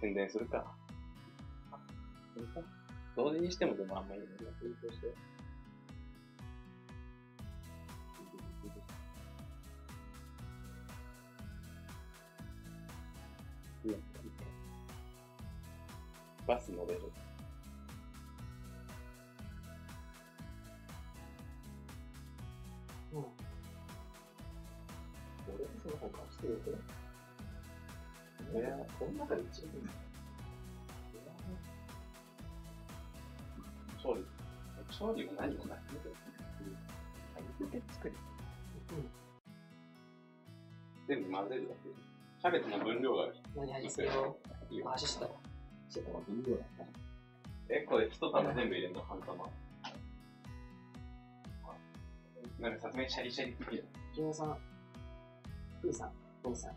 宣伝するか。同時にしてもでもあんまりいいので。バス乗れる。うん。俺もその方がしてるけど。この中で一番いいんだ。調理も何もない。何で作る？全部混ぜるだけ。キャベツの分量がある。何味付けを味した分量だった。これ一玉全部入れるの？半玉。なんかさすがにシャリシャリ的だ。キムさん、プーさん、トムさん。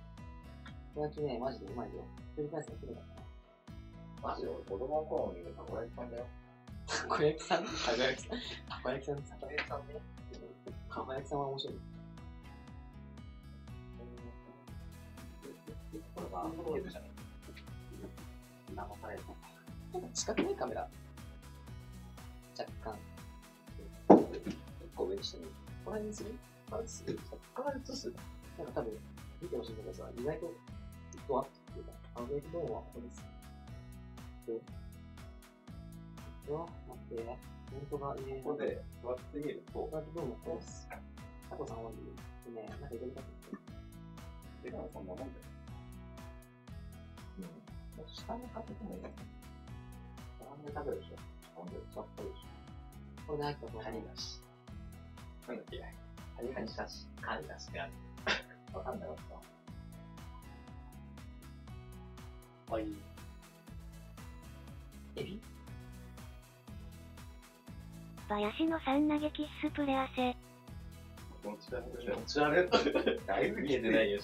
こ焼きね、マジでうまいよ。繰り返すのプロだったな。マジで俺子供の頃にたこ焼きさんだよ。たこ焼きさん？たこ焼きさん？たこ焼きさんね。たこ焼きさんは面白い。これはゲームじゃない。騙される。なんか近くないカメラ。若干。1個上にしてみる。この辺にする？あ、する。そっから映す。なんか多分、見てほしいんだけどさ、意外と、ドアッっていうか、ウェイトドーンはここです。待って、本当が入れる。ここで座ってみると、ウェイトドーンもこうす。タコさんはね、なんか入れるかと思って。でもそんなもんだよ。下にかけてもいいですね。下にかけるでしょ。下に座ったでしょ。これで入ったと。カニだし。なんだっけ？カニだし。カニだしってある。わかんなかった。はい。エビ？林の3投げキッスプレアセ。持ち歩く。だいぶ見えてないよ。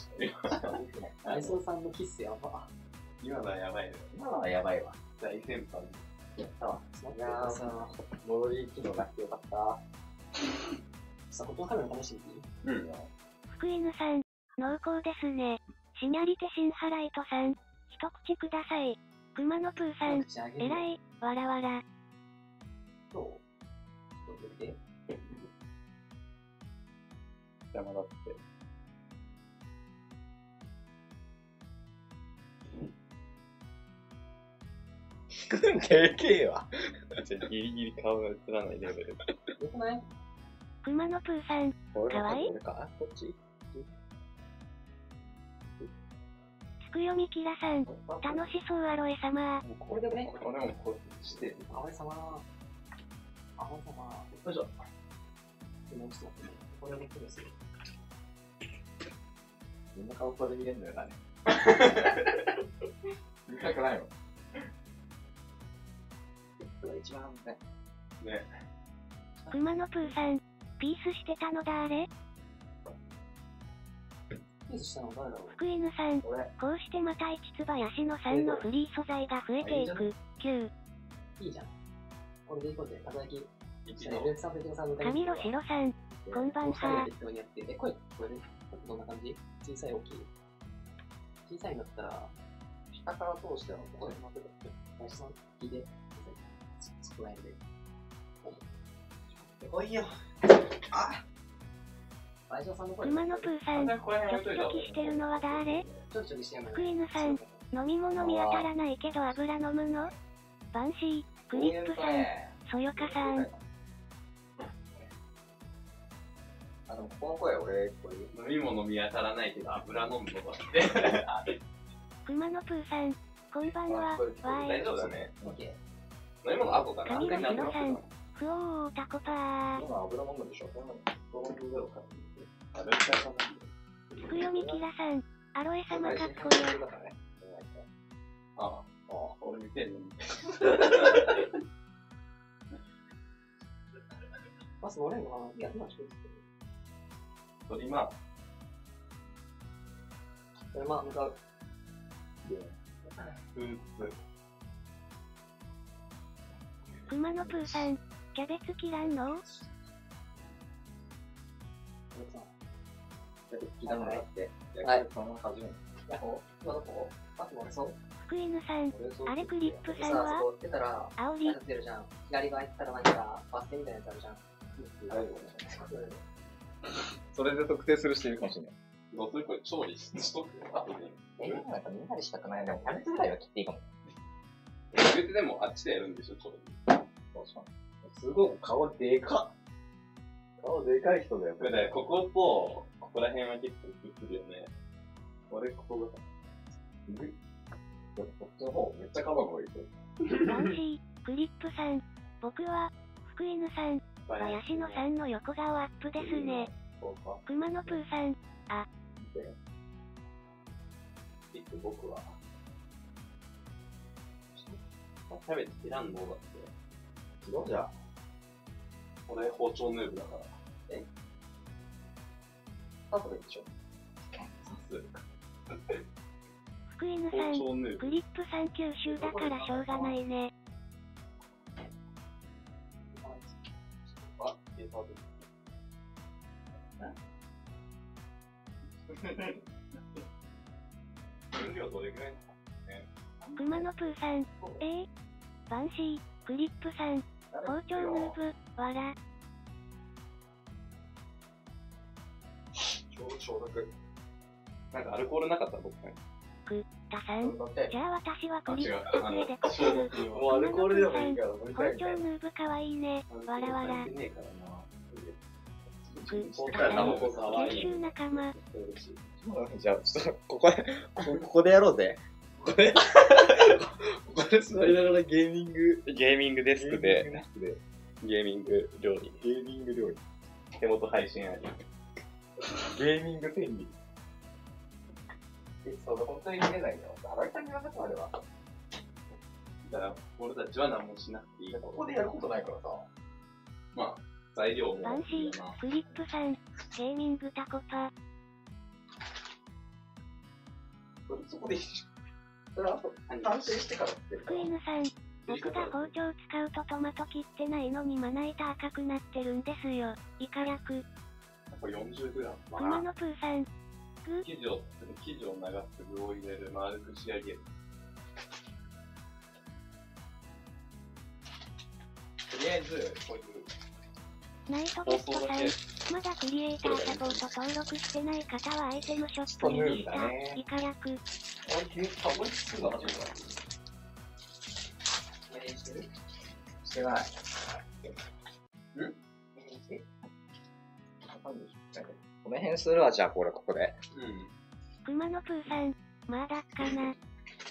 アイソーさんのキッスやば。今のはやばいね。今のはやばいわ。大先輩。やったわ。いやーさ、戻り機能があってよかった。さあ、ここのカメラ試してみていい？福犬さん、濃厚ですね。シニャリテシンハライトさん、一口ください。熊野プーさん、えらい、わらわら。どう？ちょっと見て。邪魔だって。でけえわ。ギリギリ顔が映らないレベル。よくない？熊野プーさん、かわいい？こっち？つくよみきらさん、楽しそうアロエ様。これでね。これもこうして。アロエ様。アロエ様。よいしょ。もう一つこれでくるする。みんな顔これで見れるんだよな。見たくないの？これが一番ね。ね。熊野プーさん、ピースしてたのだあれ？ピースしたの誰だろう？福犬さん、こうしてまた一つ林野さんのフリー素材が増えていく。9。いいじゃん。これでいこうぜ。たこ焼き。神野白さん、こんばんは。声、どんな感じ？小さい大きい？小さいんだったら、下から通してここで待ってたって。林さん、聞いて。そこら辺で。おいよ。あ！熊野プーさん、チョキチョキしてるのは誰？福犬さん、飲み物見当たらないけど油飲むの？バンシー、クリップさん、そよかさん。ここの声俺、飲み物見当たらないけど油飲むのだって。熊野プーさん、こんばんは、わーい。大丈夫だね。飲み物後かな。神野白さん、ふおータコパー。今油飲むでしょ。福読みキラさん、アロエ様かっこよ。ああ、俺見てんのに。バス乗れんのかな？いや、今ちょっと。今。向かう。熊野プーさん、キャベツ切らんの？キャベツ切らんのだって。はい。そのまま始める。ヤホー今どこあ、もうそう福犬さん、あれクリップさんさ、はそこ出たら、煽り。出るじゃん。左側行ったら何かバス停みたいなやつあるじゃん。それで特定する人いるかもしれない。どうするこれ調理しとく後で。なんかみんなでしたくないの。キャベツぐらいは切っていいかも。言うてでもあっちでやるんでしょ、調理。そうそう。すごい顔でかっ。顔でかい人だよ。だからここと、ここら辺は結構くっつるよね。俺、ここが。こっちの方、めっちゃカバがいる。バンシー、クリップさん。僕は、福犬さん、林野さんの横顔アップですね。熊野プーさん、あ。僕は、キャベツ切らんのだって。どうじゃ俺包丁ヌーブだから。パスでしょ福犬さん、クリップさん九州だからしょうがないね。あ、ペーパーで。分量どれぐらい熊野プーさん、バンシー、クリップさん、包丁ヌーブ、わら。消毒。なんかアルコールなかった僕ね。く、たさん。じゃあ私はクリップさんでこする。もうアルコールでもいいから飲み包たい丁ヌーブかわいいね、わらわら。く、たさん、九州仲間。じゃあ、ちょっと、ここでやろうぜ。ここで座りながらゲーミングデスクで、ゲーミング料理。ゲーミング料理。手元配信あり。ゲーミング天理。そうだ、本当に見れないよ。洗いたくなかったあれは。だから、俺たちは何もしなくていい。ここでやることないからさ。まあ、材料も。バンシー、クリップさん、ゲーミングタコパ。そこでいいじゃん。それは完成してからって福犬さん、僕が包丁使うとトマト切ってないのにまな板赤くなってるんですよ。イカ役。これ 40g。熊野プーさん。生地を流す具を入れる、丸く仕上げる。とりあえず、こういう。ナイトボットさん。まだクリエイターサポート登録してない方はアイテムショップにリスタ、イカ役。俺作るの初めてだ。してない。この辺するわ、じゃあ、ここで。熊野プーさん、まだかな。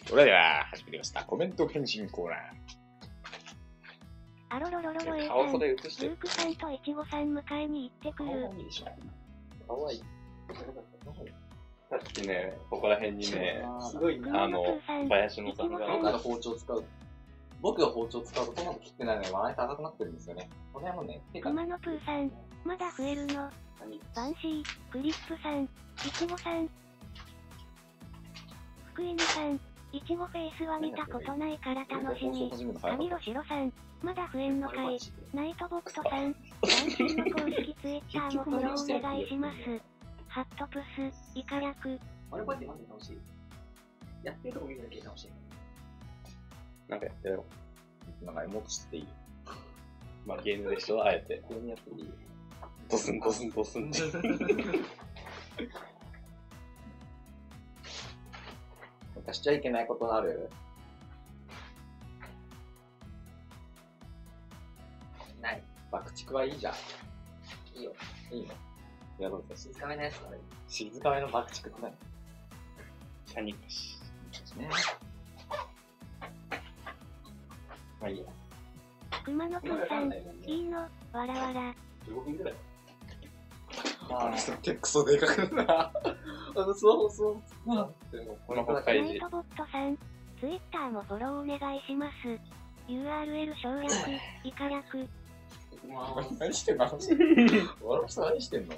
それでは、始めてみました。コメント返信コーナー。あろろろろろえ顔さん、袖映してルークさんとイチゴさん迎えに行ってくる。いいでしょ。かわいい。さっきね、ここら辺にね、すごい熊野プーさん、林野さんが僕が包丁使う。僕が包丁使うとトマト切ってないのにまな板赤くなってるんですよね。これはもうね、熊野プーさん、まだ増えるの。バンシー、クリップさん、イチゴさん。福犬さん、イチゴフェイスは見たことないから楽しみ。神ロシロさん、まだ増えんのかい。ナイトボットさん、バンシーの公式ツイッターもフォローお願いします。ハットプス、イカ役。俺こうやって待って楽しい。やってるとこ見るだけで楽しい。なんかやってやろなんかエモートしていい。まあゲームでしょ、あえて。ゲームやっていい。ドスンドスンドスンって。なんかしちゃいけないことある？ない。爆竹はいいじゃん。いいよ。いいの？やろうぜ。静かめのやつだね。静かめの爆竹って何？シャニクシ。ね。まあいいや。熊野プーさん、いいの、わらわら。 15分くらい。クソでかくな。そう。この北ナ海道。イトボットさん、ツイッターもフォローお願いします。URL 省略、イカ略。何してんの？俺の人何してんの？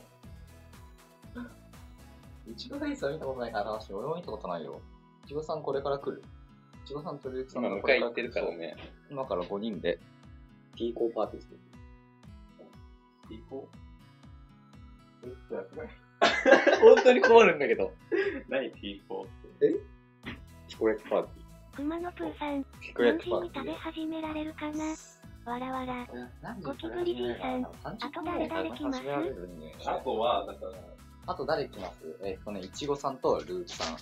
いちごフェイスは見たことないから話、俺も見たことないよ。いちごさんこれから来る。いちごさんとルーツさん今迎え行ってるからね。今から5人で、T コーパーティーしてる。T コ本当に困るんだけど。何 T コって。きこ焼きパーティー。熊野プーさん、きこ4焼きパーティー時に食べ。始められるかなわらわら。ゴキブリじいさん、あと誰来ます？始められるね。あとは、だから、あと誰来ます？いちごさんとルーツさん。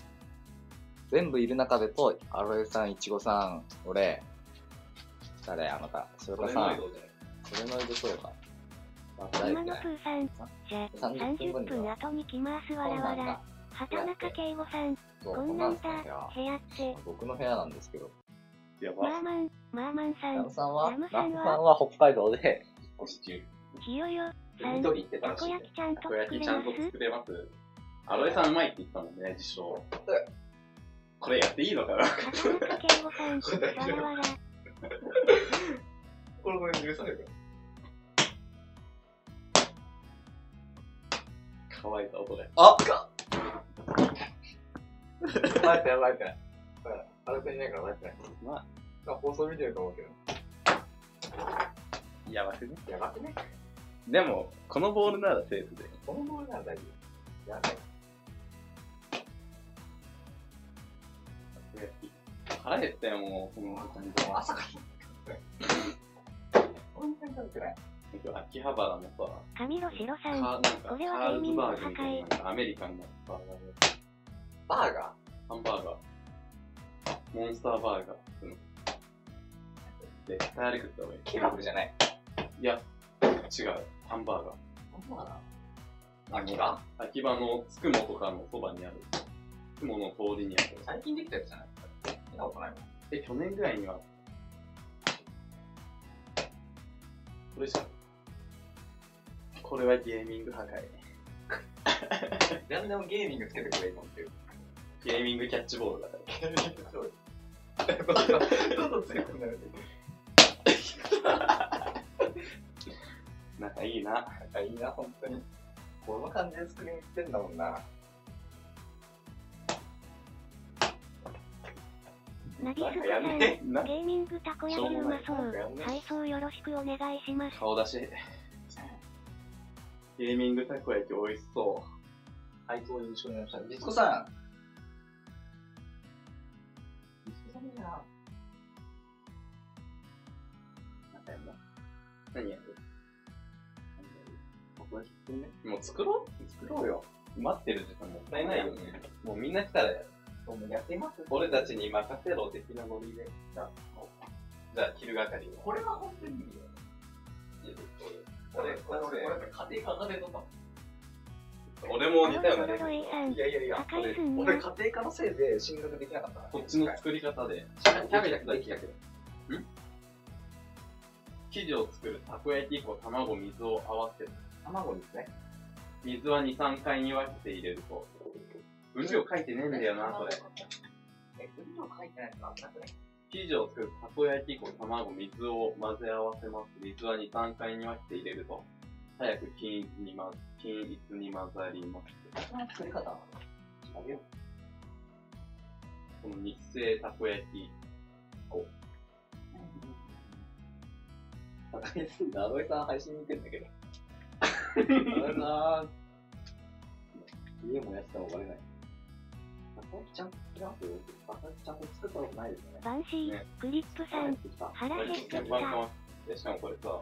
全部いる中でと、アロエさん、いちごさん、俺、誰あなた、塩田さん。それの移動そうか。熊野プーさん、じゃ、30分後に来ますわらわら。畑中圭吾さん、こんなんだ、部屋って。僕の部屋なんですけど。やば。マーマンさん、ラムさんはラムさんは北海道で、引っ越し中。ひよよさん、緑行ってたたこらしいね。焼きちゃんとたこ焼作れきちゃんとます作れますアロエさんうまいって言ったもんね、実証。これやっていいのかな畑中圭吾さん、わらわら。これ許される乾いた音で。あバレてない、バレてない。アロエさんいないからバレてない。まあ、放送見てると思うけど。やばくね。やばくね？でも、このボールならセーフで。このボールなら大丈夫。やばい。腹減ったよ、もう、この時間で。朝から。本当に食べてない。秋葉原のさ、神ロシロさん、なんかこれはカールズゲーミングバーグみたいな、なんかアメリカンなバーガーでバーガハンバーガー。モンスターバーガー。絶対あれ食った方がいい。ケバブじゃない。いや、違う。ハンバーガー。何が？秋葉のつくもとかのそばにある。つくもの通りにある。最近できたやつじゃない？見たことないもん。去年ぐらいには。これじゃん。これはゲーミング破壊。何でもゲーミングつけてくれるのっていう。ゲーミングキャッチボールだから。ゲーミングそう。どんどん強くなる。仲いいな。いいな、本当に。この感じで作りに行ってんだもんな。ナギスさん、ゲーミングたこ焼きうまそう。配送よろしくお願いします。顔出し。ゲーミングたこ焼き美味しそう。配送よろしくお願いします。ビスコさん。ビスコさんだな。なんかやるの？何やる？たこ焼きってね。もう作ろうよ。待ってる時間もったいないよね。もうみんな来たらやる。もうやってます。俺たちに任せろ的なノリで。じゃあ、昼係を。これは本当にいいよ。俺、家庭科が出とったもん。俺も似たようなロロエさん、いや、破壊すん俺な。家庭科のせいで進学できなかったから。こっちの作り方で。キャベツできたけど。生地を作るたこ焼き粉、卵、水を合わせる。卵ですね。水は2、3回に分けて入れると。分量書いてねえんだよな、それ。分量書いてないのかなくね。生地を作るたこ焼き粉、卵、水を混ぜ合わせます。水は2、3回に分けて入れると。早く均一に混ざります。この作り方はあげよこの日清たこ焼き粉。高いすんだ。アロエさん配信見てんだけど。アロエさん。家燃やしたら終われない。たこ焼きちゃんと作りますよ。たこ焼きちゃんと作ったことないですよね。バンシー、クリップさん、腹減ってきた。でしかもこれさ、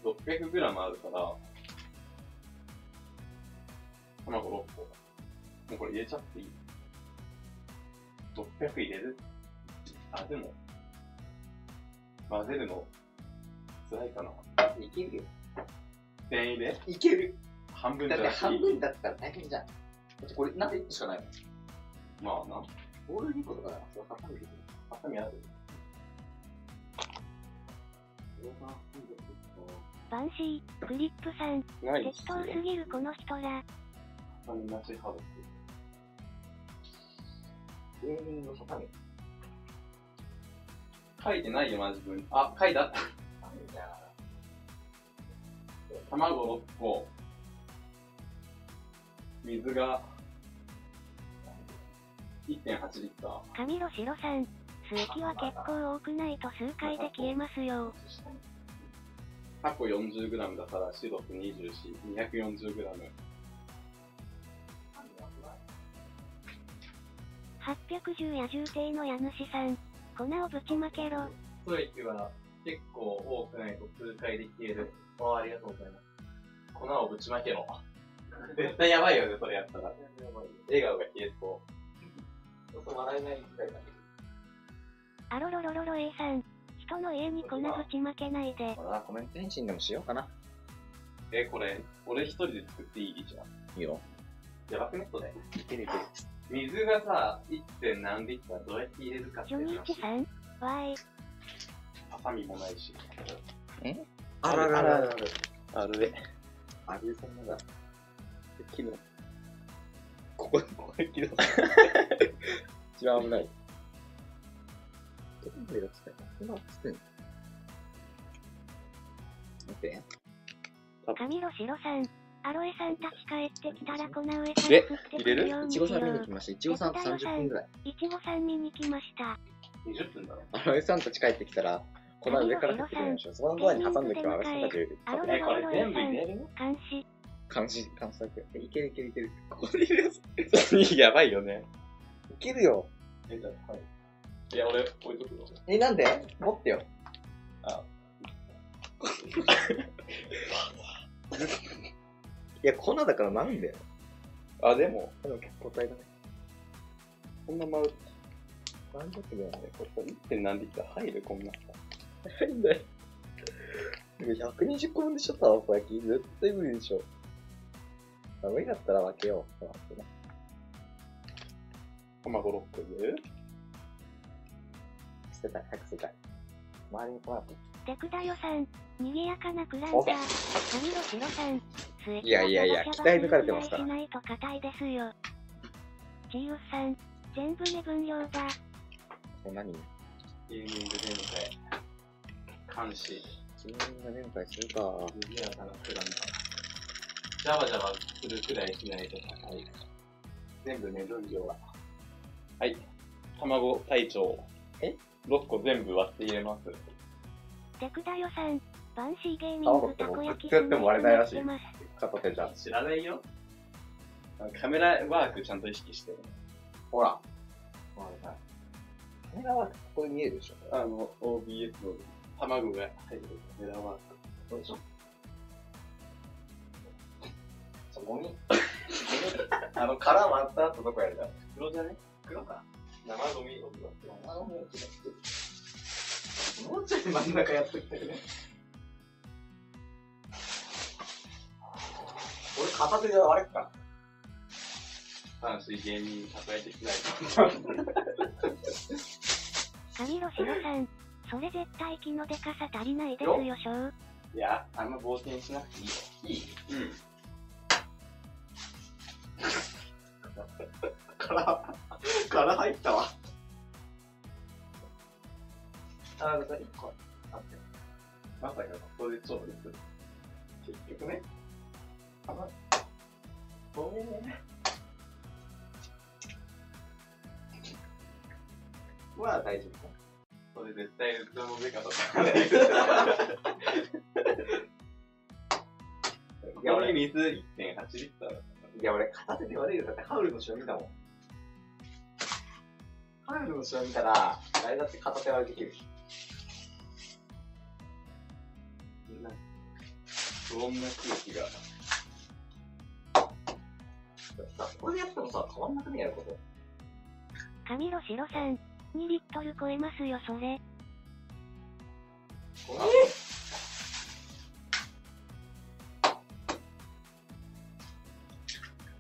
600g あるから、卵6個。もうこれ入れちゃっていい ?600 入れる？あ、でも、混ぜるの、辛いかな。いけるよ。全員でいける。半分じだってゃなくていい。半分だったら大変じゃん。これなんで1個しかないの？まあな。ボール2個とかだな。それハサミできる。ハサミある？バンシー、クリップさん、ない適当すぎるこの人ら。ハサミなしハブって。ゲーミングハサミ。書いてないよ、マジ分。あ、書いてあった。卵6個。水が 1.8 リッター。神ロシロさん、数液は結構多くないと数回で消えますよ。タコ 40g だからシロップ24、240g。810野獣艇の家主さん。粉をぶちまけろ。ストイックは結構多くないと数回で消える。あありがとうございます。粉をぶちまけろ。絶対やばいよね、それやったら。笑顔が消えそう。ちょっと笑えないくらいだけど。あろろろろろ A さん。人の家に粉ぶちまけないで。これはコメント返信でもしようかな。これ、俺一人で作っていいじゃん。いいよ。やばくねそれ。いけるいける。水がさ、1. 何リッターどうやって入れるかってジョニーチさん。わーい。ハサミもないし。あららら。あるで。あれそんなだ。切る。ここで切る。一番危ない。どこまでが使えた？今つくん。待って。神ロシロさん。アロエさんたち帰ってきたら粉上さん振ってくるようにしよう。いちごさん見に来ました。いちごさん30分ぐらい。いちごさん見に来ました。20分だろ。アロエさんたち帰ってきたら、粉上から振ってくるんでしょ。そのドアに挟んできてもアロエさんたちアロこれ全部入れる監視。監視いけるいけるいける。ここで入れるやつ。やばいよね。いけるよ。じゃあ、はい。いや、俺、置いとくよ。なんで持ってよ。あ。いや、粉だからなんだよ。あ、でも結構大だね。こんな丸、なんだっけだよね。これ 1. 何リッター入るこんなさ。入んない。120個分でしょ、たわこ焼き。絶対無理でしょ。無理だったら分けよう。卵6個入れる？捨てたい、早く捨てたい。周りに粉だと。テクダヨさん、賑やかなクランチャー、神ロシロさん、末いやいやいや鍛え抜かれてますからしないと硬いですよ。チーウスさん、全部目分量だ。何？ゲーミング連会。監視。自分が連会するか。賑やかなクランチャー。ジャバジャバするくらいしないと高い。全部目分量は。はい。卵隊長。6個全部割って入れます。テクダヨさん、バンシーゲーミングたこ焼きやっても割れないらしい。ます。片手じゃん。知らないよ。カメラワークちゃんと意識してる。ほら。カメラはここに見えるでしょ。OBS の卵が入るカメラワーク。そうでしょ。ゴミ。殻割った後どこやるか。黒じゃね？黒か。生ゴミを生ゴミを拾って。もうちょい真ん中やっときたよね。俺片手で割れっか。淡水芸人たこ焼きしない神ロシロさん、それ絶対木のでかさ足りないですよ、ショー。いや、あんま冒険しなくていいよ。いい？うん。殻入ったわ。1個あって。まさかここで調理する。結局ね。ごめんね。まあ大丈夫か。それ絶対器の上かとか。いや、俺水 1.8 リッターだった。いや、俺片手で割れるよ。だってハウルの塩見たもん。ハウルの塩見たら、誰だって片手割りできる。そんな空気が。これでやってもさ、変わんなくねやること。神ロシロさん、2リットル超えますよ、それ。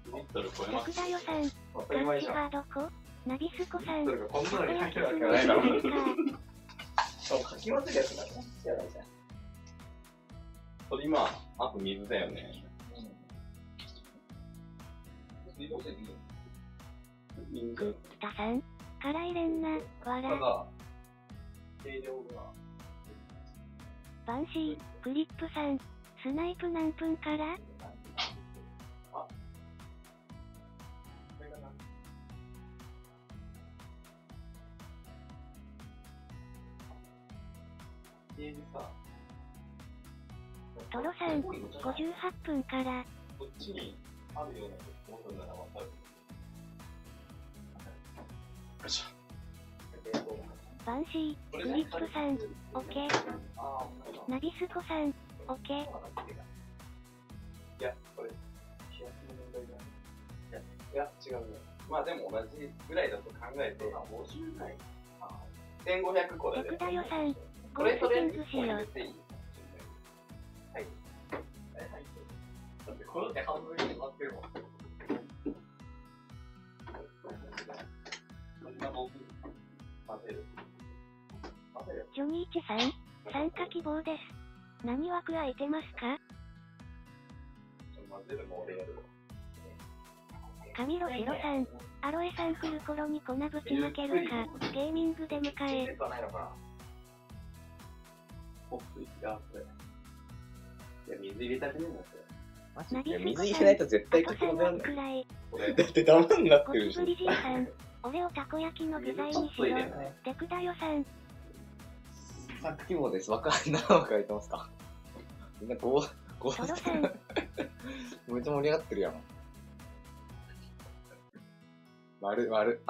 リットル超えます。テクダヨさん、当たり前じゃん。はどこ？ナビスコさん、それがこんなのに入ってるわけたこないだろ。焼きする書き忘れるやつだね。やばいじゃん。それ今、あと水だよね。タさん、辛いれんな、わら。ただ、軽量が。バンシー、クリップさん、スナイプ何分から？トロさん、58分から。こっちにあるようなことならわかる。しょ。バンシー、フリップさん、オッケー。ナビスコさん、オッケー。いや、これ、気圧の問題だね。いや、違うね。まあでも同じぐらいだと考えて、50ぐらい。1500個だね。テクダヨさん、これとりあえずゴースティングしよう。入れていい？はい。だってこの手半分に埋まってるもん。こんな僕、混ぜる。ジョニーチさん、参加希望です。何枠空いてますか？混ぜるの俺やるわ。カミロシロさん、アロエさん来る頃に粉ぶちまけるか、ゲーミングで迎え。ないのかな。ポップいや、これ。いや、水入れたくねえんだって。ナビスコ水入れないと絶対さん、書き込めらんない。くらい。だってダメになってるしゴキブ。リじいさん、俺をたこ焼きの具材にしろ。テクダヨさん、参加希望です。わかんないの書いてますか？みんな5ソロさん、めっちゃ盛り上がってるやん。あ、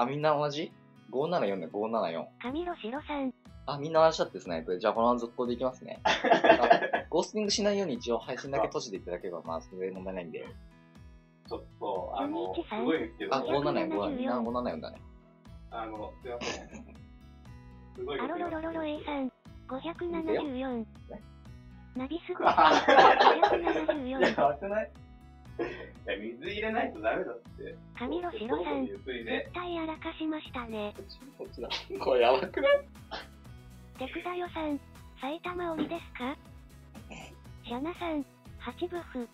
みんな同じ ?574 ね、574。カミロシロさん、あ、みんな同じだってスナイプ。じゃあこのまま続行でいきますね。ゴースティングしないように一応配信だけ閉じていただければ、まあ、それで問題ないんで。ちょっと、すジョニーチさんごいんですけど、あ、574、みんな574だね。すいません。すごいんアですけど。ロロロロロ A さん、574。ナビスコやさん、574。ばくない？いや、水入れないとダメだって。カミロシロさん、ゆっくりで。絶対やらかしましたね。こっちだ。これやばくない？テクダヨさん、埼玉鬼ですか？シャナさん、8ブフ。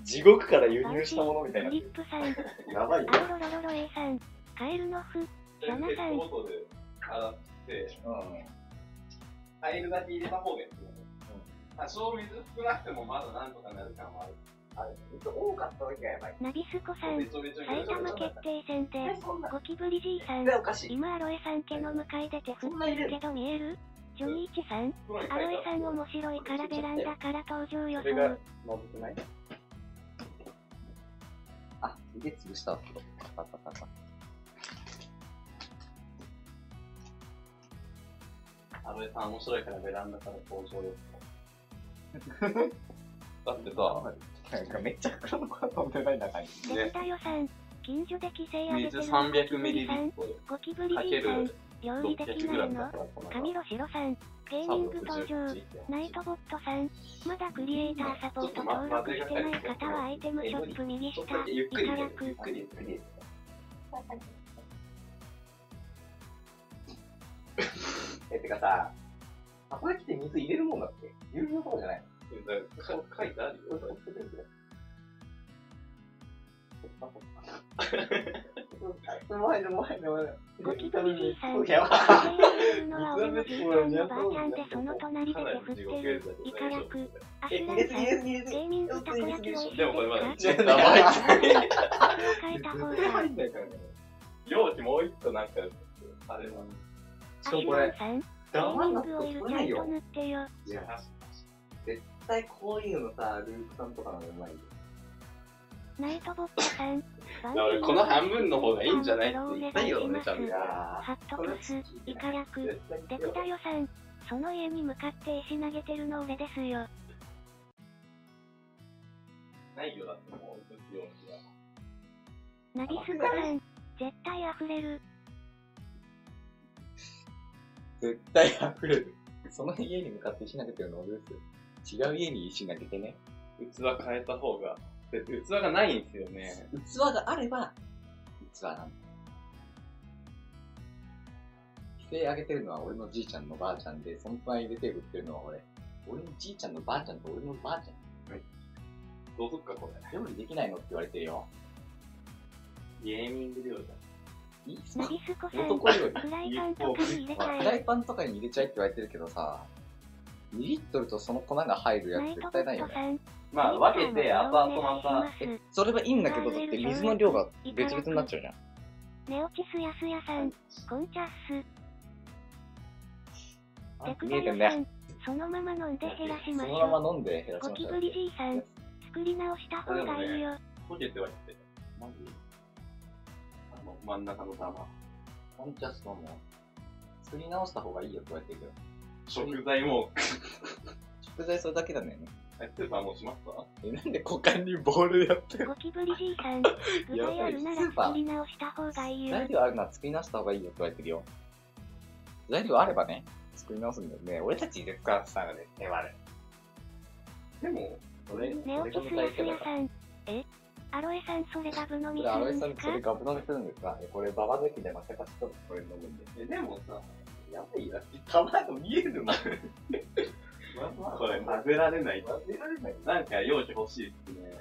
地獄から輸入したものみたいなフ。リップさん、やばいよ。アロロロロロ A さん、カエルのフ。シャナさん、ペットボトル洗って、入るだけ入れた方がいいですよね。多少水少なくてもまだなんとかなる感はある。水多かった時はやばい。ナビスコさん、べちょべちょ埼玉決定戦で、ゴキブリじいさん、おかしい。今アロエさん家の向かい出て振ってるけど見える？ジョニーチさん、アロエさん面白いからベランダから登場予それが想。まずくない？あ、すげえ潰したわ。パパパパ。アロエさん面白いからベランダから登場よ。だってさ、なんかめっちゃ黒の子飛んでない中に。テクダヨさん、近所で規制上げて水る300ミリリットルゴキブリかけじいさんる、料理でき600グないの？ラムだから、このカミロシロさん、ゲーミング登場。ナイトボットさん、まだクリエイターサポート登録してない方はアイテムショップ右下、ゆっくりイカ役。ゆっくりゆっくり。てかさ、たこ焼きって水入れるもんだっけ？牛乳とかじゃないの？書いてあるよ。ゴキブリじいさん、やばゲームのは俺のじいちゃんのばあちゃんでその隣で手振ってる、イカ役。アシュランさん、ゲーミングたこ焼き美味しいですでもこれまだか？1円だばい。変えた方が。容器もう一個なんか、あれは。アシュランさん、ゲーミングオイルちゃんと塗ってよ。いや、絶対こういうのさ、ルークさんとかのがうまいよ。ナイトボットさん、俺この半分の方がいいんじゃないって言ったよね、ちゃんと。ハットプス、イカ役。テクダヨさん、その家に向かって石投げてるの俺ですよ。ないよ、だってもう、容器は。ナビスコさん、絶対溢れる。絶対溢れる。その家に向かって石投げてるの俺ですよ。違う家に石投げてね。器変えた方が。器がないんですよね。器があれば、器なんだ。規制上げてるのは俺のじいちゃんのばあちゃんで、その隣で手振ってるのは俺。俺のじいちゃんのばあちゃんと俺のばあちゃん。どうすっか、これ。料理できないのって言われてるよ。ゲーミング料理だ。いいっすか？ナビスコさん、男料理。フライパンとかに入れちゃえ。フライパンとかに入れちゃえって言われてるけどさ、2リットルとその粉が入るやつナイトボ絶対ないよね。ットさん、まあ、分けて、後々また、それはいいんだけど、だって水の量が別々になっちゃうじゃん。ネオチスヤスヤさん、コンチャッス。テクダ見えてんね。ヨさん、そのまま飲んで減らしましそのまょま飲んで減らしう。ゴましょう。キブリじいさん、作り直した方がいいよ。溶けてはいって。マジ真ん中の玉。コンチャストも作り直した方がいいよって言われてるけど。食材も、食材それだけなんだよね。スーパーもうしましたなんで股間にボールやってるゴキブリじいさん、具材あるなら作り直した方がいいよ。材料あるなら作り直した方がいいよって言われてるよ。材料あればね、作り直すんだよね。俺たちで使ってたので、手割れ。でも、ネオキスヤスヤさん、アロエさんそれガブ飲みすアロるんですかエさんそれガブ飲みするんですかこれババ抜きで負けた人とこれ飲むんで。でもさ、やばいな。卵見えるもん。これ混ぜられない。混ぜられない。なんか容器欲しいっすね。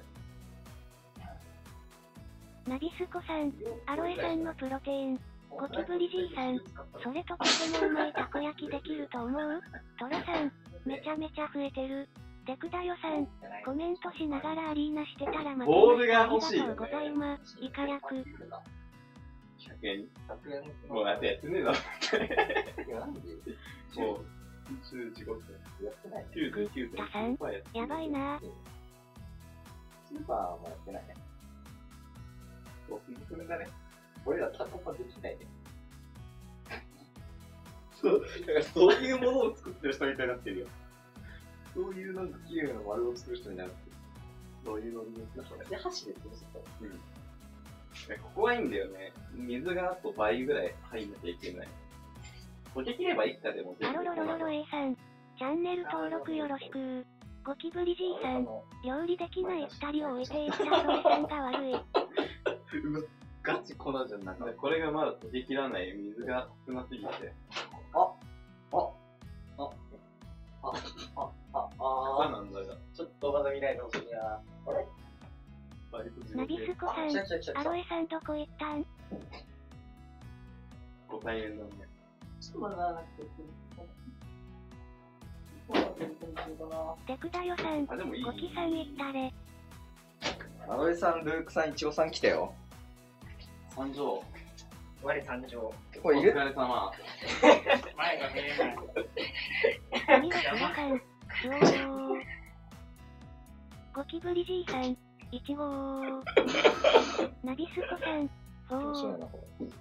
ナビスコさん、アロエさんのプロテイン。ゴキブリじいさん、それととてもうまいたこ焼きできると思うトラさん、めちゃめちゃ増えてる。テクダヨさん、コメントしながらアリーナしてたら負けました。ボールが欲しいよねありがとうございます。イカ役。100円。もうだってやってねえだろ。なんでもう、数値5分。やってない。99.9%やばいな。スーパーもやってないね。おすすめだね。俺らタコパできないね。そう、だからそういうものを作ってる人みたいになってるよ。そういうなんか綺麗な丸を作る人になってる。そういうのにで、箸で潰すと。うん。ここはいいんだよね。水があと倍ぐらい入んなきゃいけない。溶けきればいいかでもアロロロロロ A さん、チャンネル登録よろしく。ゴキブリじいさん、料理できない2人を置いていったアロエさんが悪い。うわ、ガチ粉じゃなくて。これがまだ溶けきらない水が少なすぎて。草なんだが。ちょっとまだ見ないでほしいな。あれ割と地ナ獄ビスコさん、アロエさんどこ行ったんご対面だね。ちょっとまだなくて。テクダヨさん、あ、でもいい。ゴキさん行ったれ。アロエさん、ルークさん、イチゴさん来たよ。参上。我参上。これいるお疲れ様。前が見えない。髪が白さん、うおー。ゴキブリじいさん、イチゴー。ナビスコさん、ほー。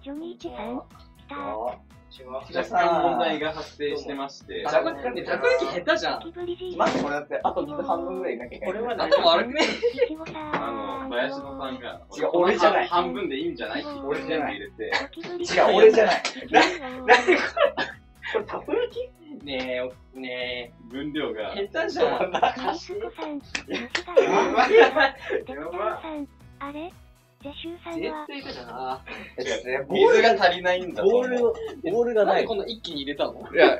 ジョニーチさん、来たー。若干問題が発生してまして。たこ焼き下手じゃん。ゴキブリじいさ待って、ん、これだって、あと水半分ぐらいいなきゃいけない。これは何も悪くねイチゴさん。林野さんが、違う俺じゃない半分でいいんじゃないって俺じゃない入れて。ゴキブリ違う、俺じゃない。何これたこ焼きねえ、ね分量が。え、下手じゃん。ナビスコさん、虫がやばい。テクダヨさん、あれジェシューさん絶は、対下手だな。水が足りないんだと思う。ボールがない。こんな一気に入れたのいや、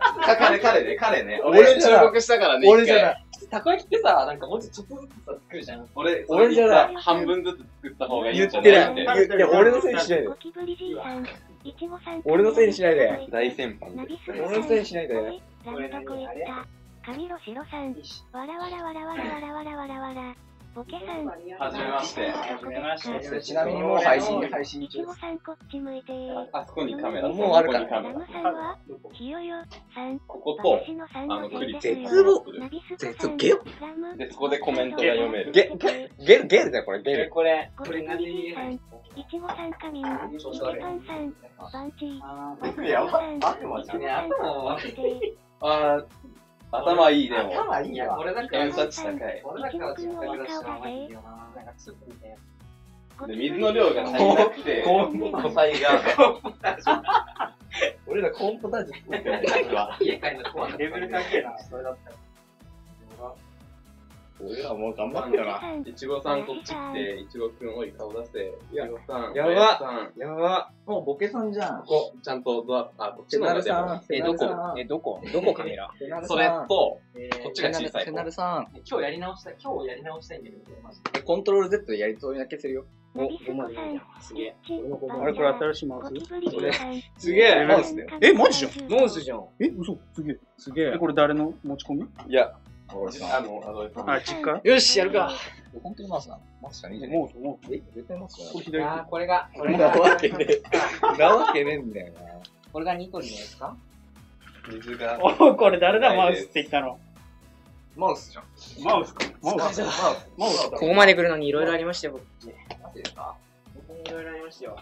彼ね。俺じゃない注目したからね。俺じゃない。たこ焼きってさ、なんかもうちょっとずつさ、作るじゃん。俺じゃない。半分ずつ作った方がいいんじゃ言ってない。ないって。いや、俺のせいにしないでゴ。キブリじいさん、イチゴさん、俺のせいにしないで。大先輩ナビスコさん、俺のせいにしないで。ラムどこ行った神ロシロさん、わらわらわらわらわらわらわらわら。ボケさん、はじめまして。どこですかちなみにもう配信イチゴさんこっち向いてー。あそこにカメラ。もうあるからラムさんは、ひよよさん、ここと、私のさんのせいです絶よ。望ナビスコさん、ゲロラム、で、そこでコメントが読める。ゲルだよ、これ、ゲル。これ、ゴキブリじいさん、イチゴさん仮眠、イチパンさん、バンチー、やばい頭じゃん。頭いい、でも。頭いいわ。俺だから、偏差値高い。俺だから実家暮らしした方がいいよな。なんかスープみたいな。で、水の量が足りなくて、個体が。俺らコーンポタージュ作ってないわ。家帰るの怖い。レベル高いな、それだったら。俺らもう頑張ったな。いちごさんこっち来て、いちごくんおい顔出せ。いちごさん、やば林さん、やば。もうボケさんじゃん。ここ、ちゃんとドア、あ、こっちの方がでも。どこカメラそれと、こっちが小さいセ方。ナルさん。今日やり直したいんだけど、マジで。コントロール Z でやりそうに消せるよ。ナビスコさん、すげえ。あれこれ新しいマウスすげえマウスだよ。え、マジじゃん。マウスじゃん。え、嘘すげえ。これ誰の持ち込み？いや、あ、実家？よし、やるか。本当にマウスなの？マウスじゃねえじゃねもうえ。絶対マウスじゃこれ左。あー、これがなわけねえ。なわけねえんだよな。これがニトリのやつか？水が。お、これ誰だマウスって言ったの？マウスじゃん。マウスか。マウス。マウスだ。ここまで来るのにいろいろありましたよ、僕。マジですか？本当にいろいろありましたよ。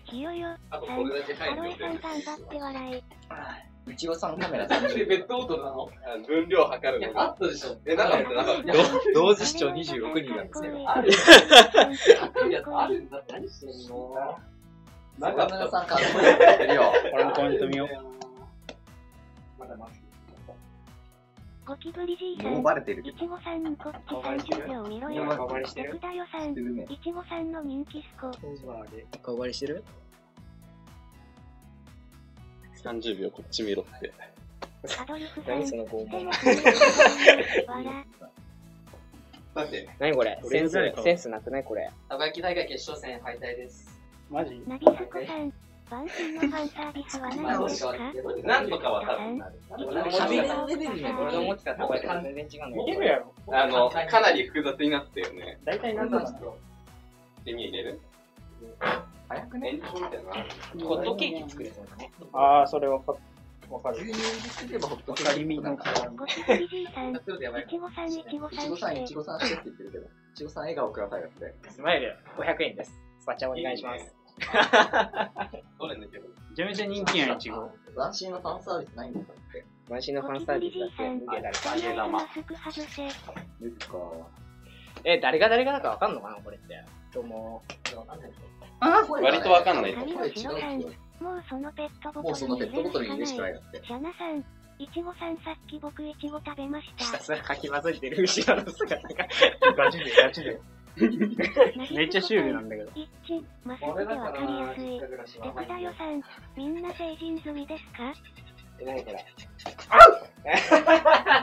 ひよよあとさん、これだけ入アロエる予定さん頑張って笑い。いちごさんカメラペットボトルなの分量測るのあったでしょ。なかったなかった。同時視聴26人なんですけど。あるあるんだって何してんの？なかった。さんかっこいいって言ってるよ。俺もコメント見よう。まだマスク。ゴキブリじいさん、もうバレてるいちごさんこっち30秒見ろよ。顔バレしてる？奥田よさん、いちごさんの人気スコ。顔バレしてる？30秒こっち見ろって。アドルフさん、何その拷問。笑。だって、何これセンスなくないこれ。たこ焼き大会決勝戦敗退です。マジナビスコさん、バンシーのファンサービスは何ですか？なんとかは多分なる。喋りのレベルに俺の思ってたたこ焼きと全然違うの。いけるやろ。かなり複雑になったよね。大体何だろ手に入れる早くね。みたいな。ホットケーキ作れそうだね。ああ、それわかる。牛乳作ればホットケーキ。仮身の。ゴキブリじいさん、いちごさん、いちごさんして。いちごさんしてって言ってるけど。いちごさん笑顔くださいよって。スマイル500円です。スパチャお願いします。どれだけど。めちゃめちゃ人気やん、いちご。ワンシーのファンサービスないんだって。ワンシーのファンサービスだって無理誰か。とりあえずマスク外せ。無理か。誰が誰がだかわかんのかなこれって。どうも。割とわかんない。髪の白さん、もうそのペットボもうそのペットボトルに入れしかないい。だって。シャナさん、いちごさんさっき僕いちご食べましひた。たすらかき混ぜてる後ろの姿が。ガチで、ガチで。めっちゃシュールなんだけど。一致、マスクでわかりやすい。テクダヨさん、みんな成人済みですか？何これ。ゴ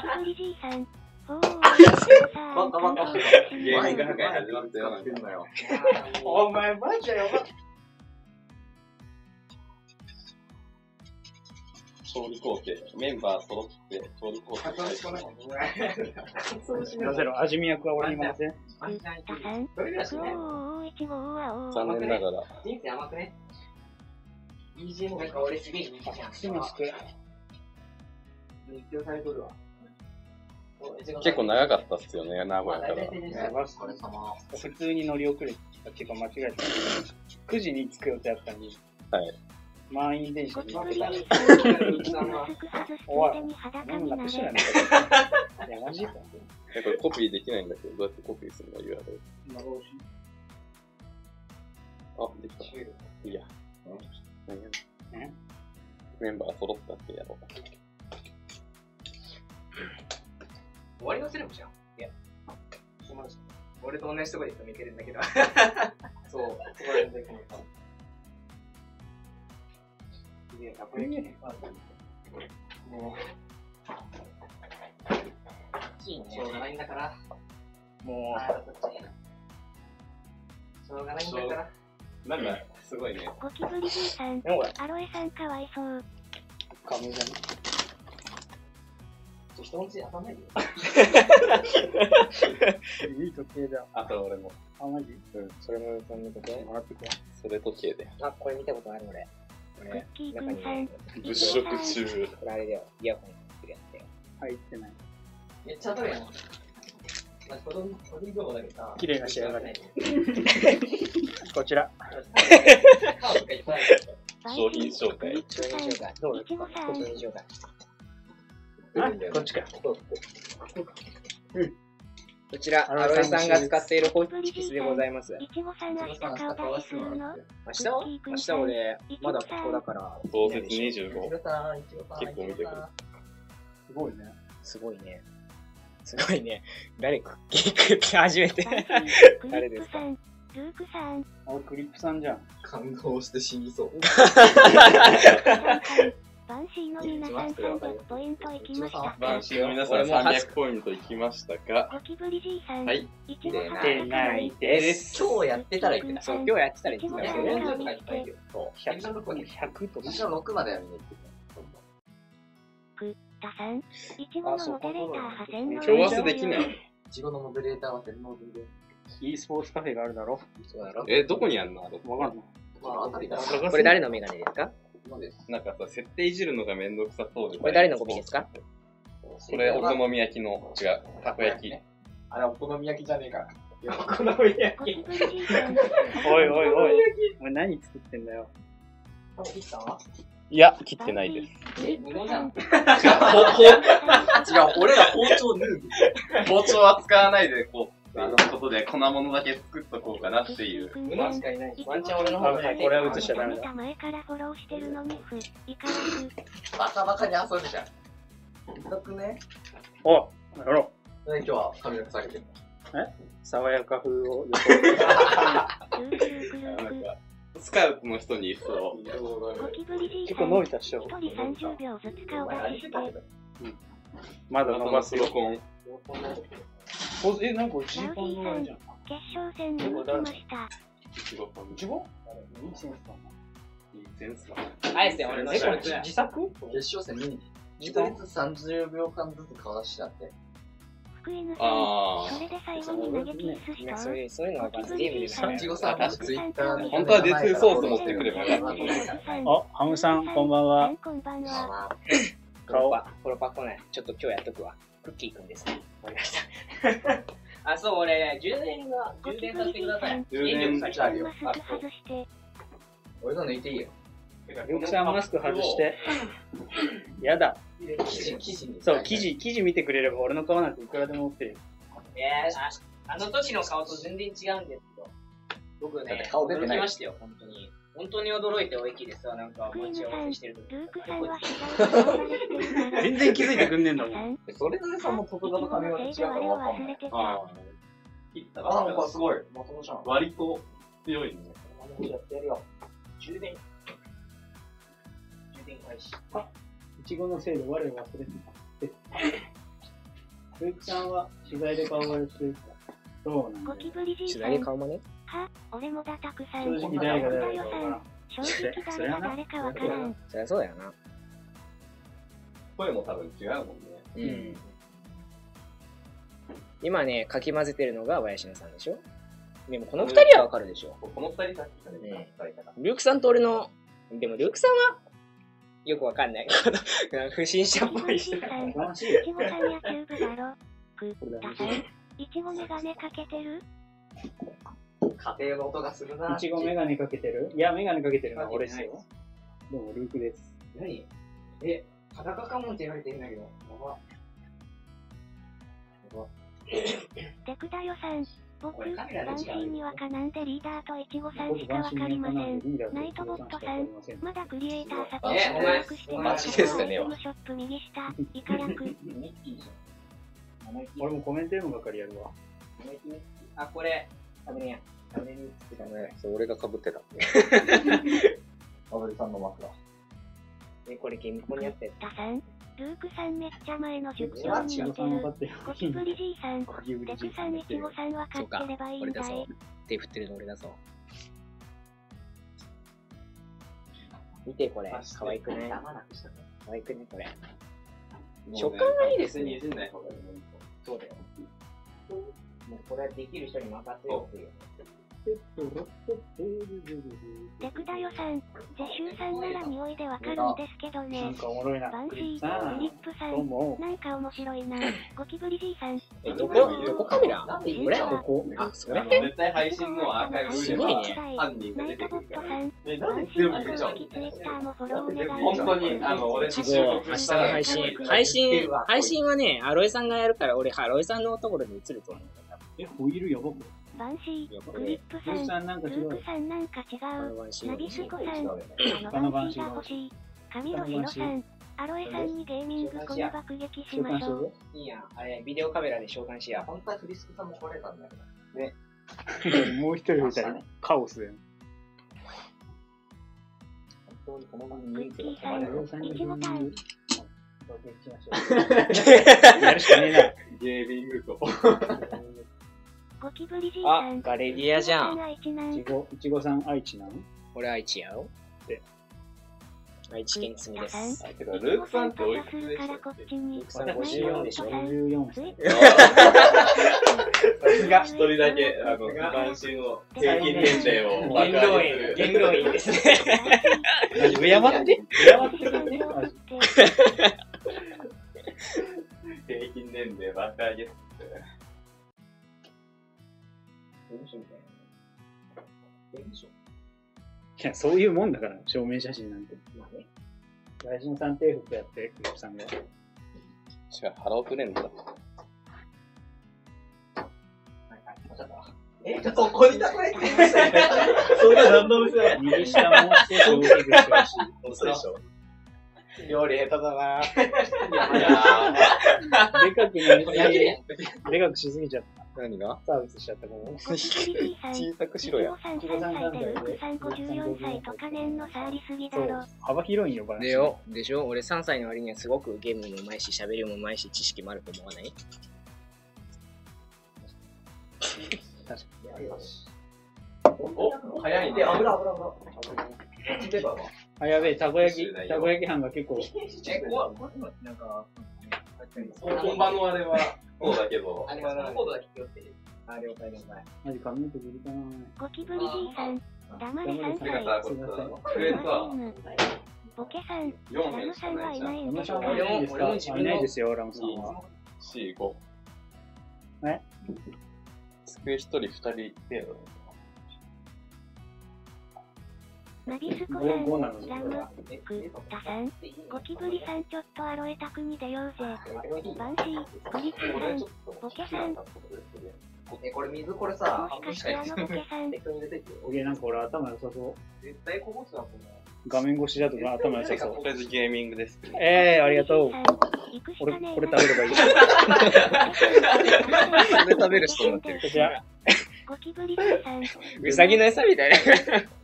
キブリじいさん、おー、バカバカ。ゲーミング破壊始まったよ。お前マジでやばい。調理工程。メンバー揃って調理工程。出せろ、味見役は俺に任せ。タさん、おー、いちごはおー。残念ながら。人生甘くね ?BGM なんか俺すげえ人気じゃん。熱狂されとるわ。結構長かったっすよね、名古屋から。普通に乗り遅れたっていうか間違えた。9時に着く予定だったのに。はい。満員電車に乗ってた。マスク外すついでに裸になれ。いや、マジか。これコピーできないんだけど、どうやってコピーするの ?URL。あ、できた。いいや。何やるメンバー揃ったってやろう。終わりのセレブじゃん。いや。俺と同じとこで見けるんだけど。そう、そこで見てくれた。もう、しょうがないんだから。もしょうがないんだから。なんか、すごいね。ゴキブリじいさん、アロエさんかわいそう。カメじゃね。人のうち当たんないよ。いい時計だ。あと俺も。あ、マジ？うん、それもそんな時計もらってこそれ時計で。あ、これ見たことある俺。クッキーくんさん、物色中。これあれだよ。イヤホンするやつだよ。入ってない。めっちゃ当たるやん。個人情報だけどさ。綺麗な仕上がり。こちら。カードとかいっぱい商品紹介。商品紹介。どうですか？商品紹介。こっちか。こちら、アロエさんが使っているホッチキスでございます。いちごさん明日顔出しするの？明日俺、まだここだから。同説25。結構見てくる。すごいね。すごいね。すごいね。誰クッキー食って初めて。誰ですか？ルークさん。あ、クリップさんじゃん。感動して死にそう。バンシーの皆さん300ポイントいきました。バンシーの皆さん300ポイントいきましたか？ゴキブリじいさん。はい。いちごさん。出ないです。今日やってたらいくな。そう、今日やってたらいいです100とかいっぱいいるよ。そう。 100とか。私の6までやりに行ってくたさん。いちごのモデレーター派遣の。今日忘できない。いちごのモデレーターは天皇で。e スポーツカフェがあるだろ。そうだろ。どこにあんの？わかんない。まあ、あたりだ。これ誰のメガネですか？なんかさ、設定いじるのがめんどくさそうで。これ誰のゴミですか？これお好み焼きの、違う、たこ焼き。あれ、お好み焼きじゃねえか。横の上焼き。ゴキブリじいさん。おいおいおい。お前何作ってんだよ。切ったいや、切ってないです。え、布じゃん。違う、俺ら包丁縫う。包丁は使わないで、こう、ことで粉物だけ作っとこうかなっていう。布しかいない。ワンチャン俺の方がこれは映しちゃダメだ。前からフォローしてるのにいかなバカバカに遊ぶじゃん。ひどくね。おやろ今日は髪の毛下げてるう。爽やか風をく。スカウトの人にそう。ゴキブリじい結さん。構伸びたっしょ。一人30秒ずつ顔出しして。まだ伸ばすよ。コン。なんかジーパンのあれじゃん。決勝戦に行きました。いちごパン。いちご？いいセンスだいいセンスだ。あえて俺のな。これ自作？決勝戦見に一人ずつ30秒間ずつ顔出しちゃって。福犬さあん。それで最後に投げキッスした。そういうのが罰ゲームでいちごさん、ツイッターに。本当はデスソース持ってくればよかった。あ、ハムさん、こんばんは。こんばんは。コロパ来ない。ちょっと今日やっとくわ。クッキーくんですね。わかりました。あ、そう、俺、充電させてください。充電マスク外して。俺の抜いていいよ。リュウクさんマスク外して。やだ。そう、記事見てくれれば俺の顔なんていくらでも持ってるよ。あの時の顔と全然違うんですけど。僕ね、驚きましたよ、本当に。本当に驚いておいきですわ、なんか、待ち合わせしてる時。ルークさんは取材してる。全然気づいてくんねえんだもん。それぞれさんも特段の髪型違うからわかんない。切ったあ、なんかすごい。割と強いね。やってやるよ。充電開始。いちごのせいで我を忘れてた。ルークさんは取材で顔割れしてるから。そうなんだよ。ゴキブリじいさん。取材で顔真似？は、俺もだたくさん。正直誰が誰だかわからん。正直誰が誰かわからん。そりゃそうだよな。声も多分違うもんね。うん。今ね、かき混ぜてるのが林野さんでしょ？でもこの二人はわかるでしょ？この二人さっきからね、ルークさんと俺の、でもルークさんはよくわかんない。不審者っぽい人。いちごさん野球部だろ。ださん。いちごメガネかけてる？家庭の音がするな。いちごメガネかけてる？いや、メガネかけてるのは俺ですよ。どうも、ルークです。何裸かもって言われてるんだけど。テクダヨさん。僕、バンシーにはかなんでリーダーといちごさんしかわかりません。ナイトボットさん。まだクリエイターサポート登録してない。マジですね。ショップ右下。イカ役。俺もコメント読むばかりやるわ。あ、これ、食べれんや。食べれるって言ってたね。そう、俺が被ってた。アブリさんの枕。これゲームコにあったやつ。ダさん。ルークさんめっちゃ前の塾長に似てる。ゴキブリじいさん。テクさん、イチゴさん分かってればいいんだい。手振ってるの俺だぞ。見てこれ。可愛くね。可愛くね、これ。食感がいいですね。そうだよ。もうこれはできる人に任せようっていう。テクダヨさん、ジェシューさんなら匂いでわかるんですけどね。なんかおもろいな。バンシー、フリップさん、なんか面白いな。ゴキブリじいさん。どこカメラ？これ？あ、それ？絶対配信のアーカイブすごいね。犯人が出てくるから。バンシーの公式ツイッターもフォローお願いします。本当に、俺明日の配信はね、アロエさんがやるから、俺、アロエさんのところに映ると思う。ホイールやばくバンシー、グリップさん、ルークさんなんか違う。ナビスコさん、バンシーが欲しい。神野博さん、アロエさんにゲーミングコネ爆撃しましょう。いいやん、あれ、ビデオカメラで召喚しや。本当はフリスクさんも来れたんだけど。ね。もう一人みたいな。カオスだよ。グッキーさん、いちごタン。やるしかねえな。ゲーミングと。ゴキブリじいさん。ガレディアじゃん。いちごさん愛知なの？俺愛知やろ。愛知県住みです。てか、ルークさんっておいくつでしたっけ？ルークさん54でしょ。54歳。一人だけ、男子の平均年齢を元老院ですね。敬ってくれね。平均年齢爆上げって。いや、そういうもんだから、証明写真なんて。まあね。外人さん手振ってやって、クリップさんが。違う、腹をくれんだ。そこにたこ焼き店それが何の店だよ。右下も少し大きくしてほしい。嘘でしょ。料理下手だなぁ。でかくね、でかくしすぎちゃった。何がサービスしちゃったかも。小さくしろや。3歳でウックさん54歳とか年の差ありすぎだろ。幅広いんよ、バランス。でしょ俺3歳の割にはすごくゲームもうまいし、喋りもうまいし、知識もあると思わない？確かお、早いね。危ない。あ、やべえ、たこ焼き班が結構。なんか、本場のあれは、そうだけど。あれはコードだけ気をつけて。あ、了解了解。マジ髪の毛ずるかな。ゴキブリじいさん、黙れ3歳。クエスはボケさん、4ラムさんはいないんでしょうラムさんはいないですか？いないですよ、ラムさんは。4、5。え？机1人2人程度。ナビスコさん、ラム、ク、タさん、ゴキブリさんちょっとアロエタクに出ようぜ。バンシー、クリップさん、ボケさん。これ水これさ、もしかしてあのボケさん。なんか俺頭良さそう。絶対こぼすな、こ画面越しだとか頭良さそう。とりあえずゲーミングです。ありがとう。これ食べればいい。これ食べる人になってる。こちら。ゴキブリさん。うさぎの餌みたいな。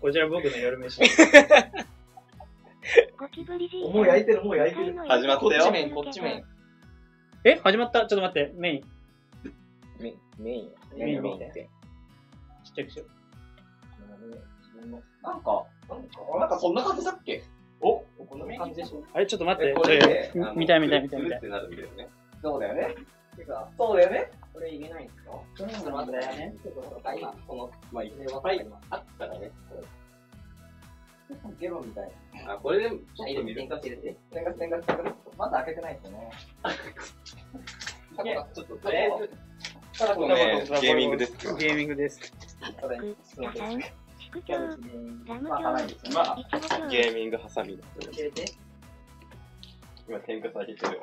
こちら僕の夜飯。ゴキブリじいさん。もう焼いてる。始まったよ。こっち面。え、始まった。ちょっと待って、メイン。メインって。ちっちゃくしよなんかそんな感じだっけ？お、こんな感じでしょ？あれ、ちょっと待って。見たい。そうだよね。そうだよね。これ入れないんですか？ちょっと待ってね。今、この、まあ、いいね。あったらね。ゲロみたいな。あ、これでも、ちょっと見る。天かす入れて。天かす。まだ開けてないですよね。ちょっと、とりあえず。ゲーミングです。ゲーミングです。ク、タさん、宿長、ラムまあ、ゲーミングハサミ。今、天かす開けてるよ。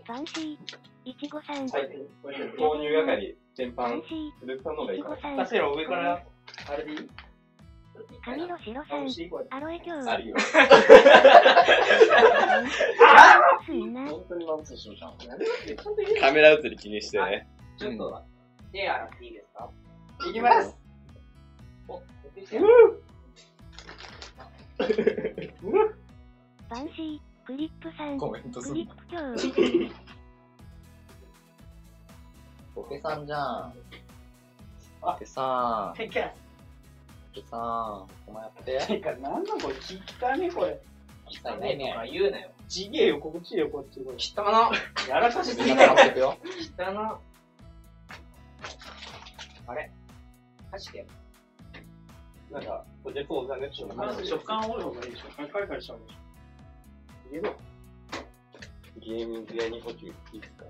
バンシー、いちごさん。豆乳係、全般、ループさんの方がいいかな。上から、あれでいい？カミロシロさん、アロエキョウ。あるよ。本当にマウスしようじゃん。カメラ映り気にしてね。ちょっと、手洗っていいですか？いきます。バンシー、クリップさん、コメントするクリップ今日。ボケさんじゃん。あボケさん。てか、ボケさん。お前やって。なんだこれ、汚ねこれ。汚ねえとか言うなよ。ちげえよ、こっちよ、こっち。汚な。やらかしすぎみんだよ。なやってくよ。汚な。あれ？箸で。なんか、これそうだね。食感多い方がいいでしょ。カリカリした方がいいでしょ。ゲーミングや2補給いいですか？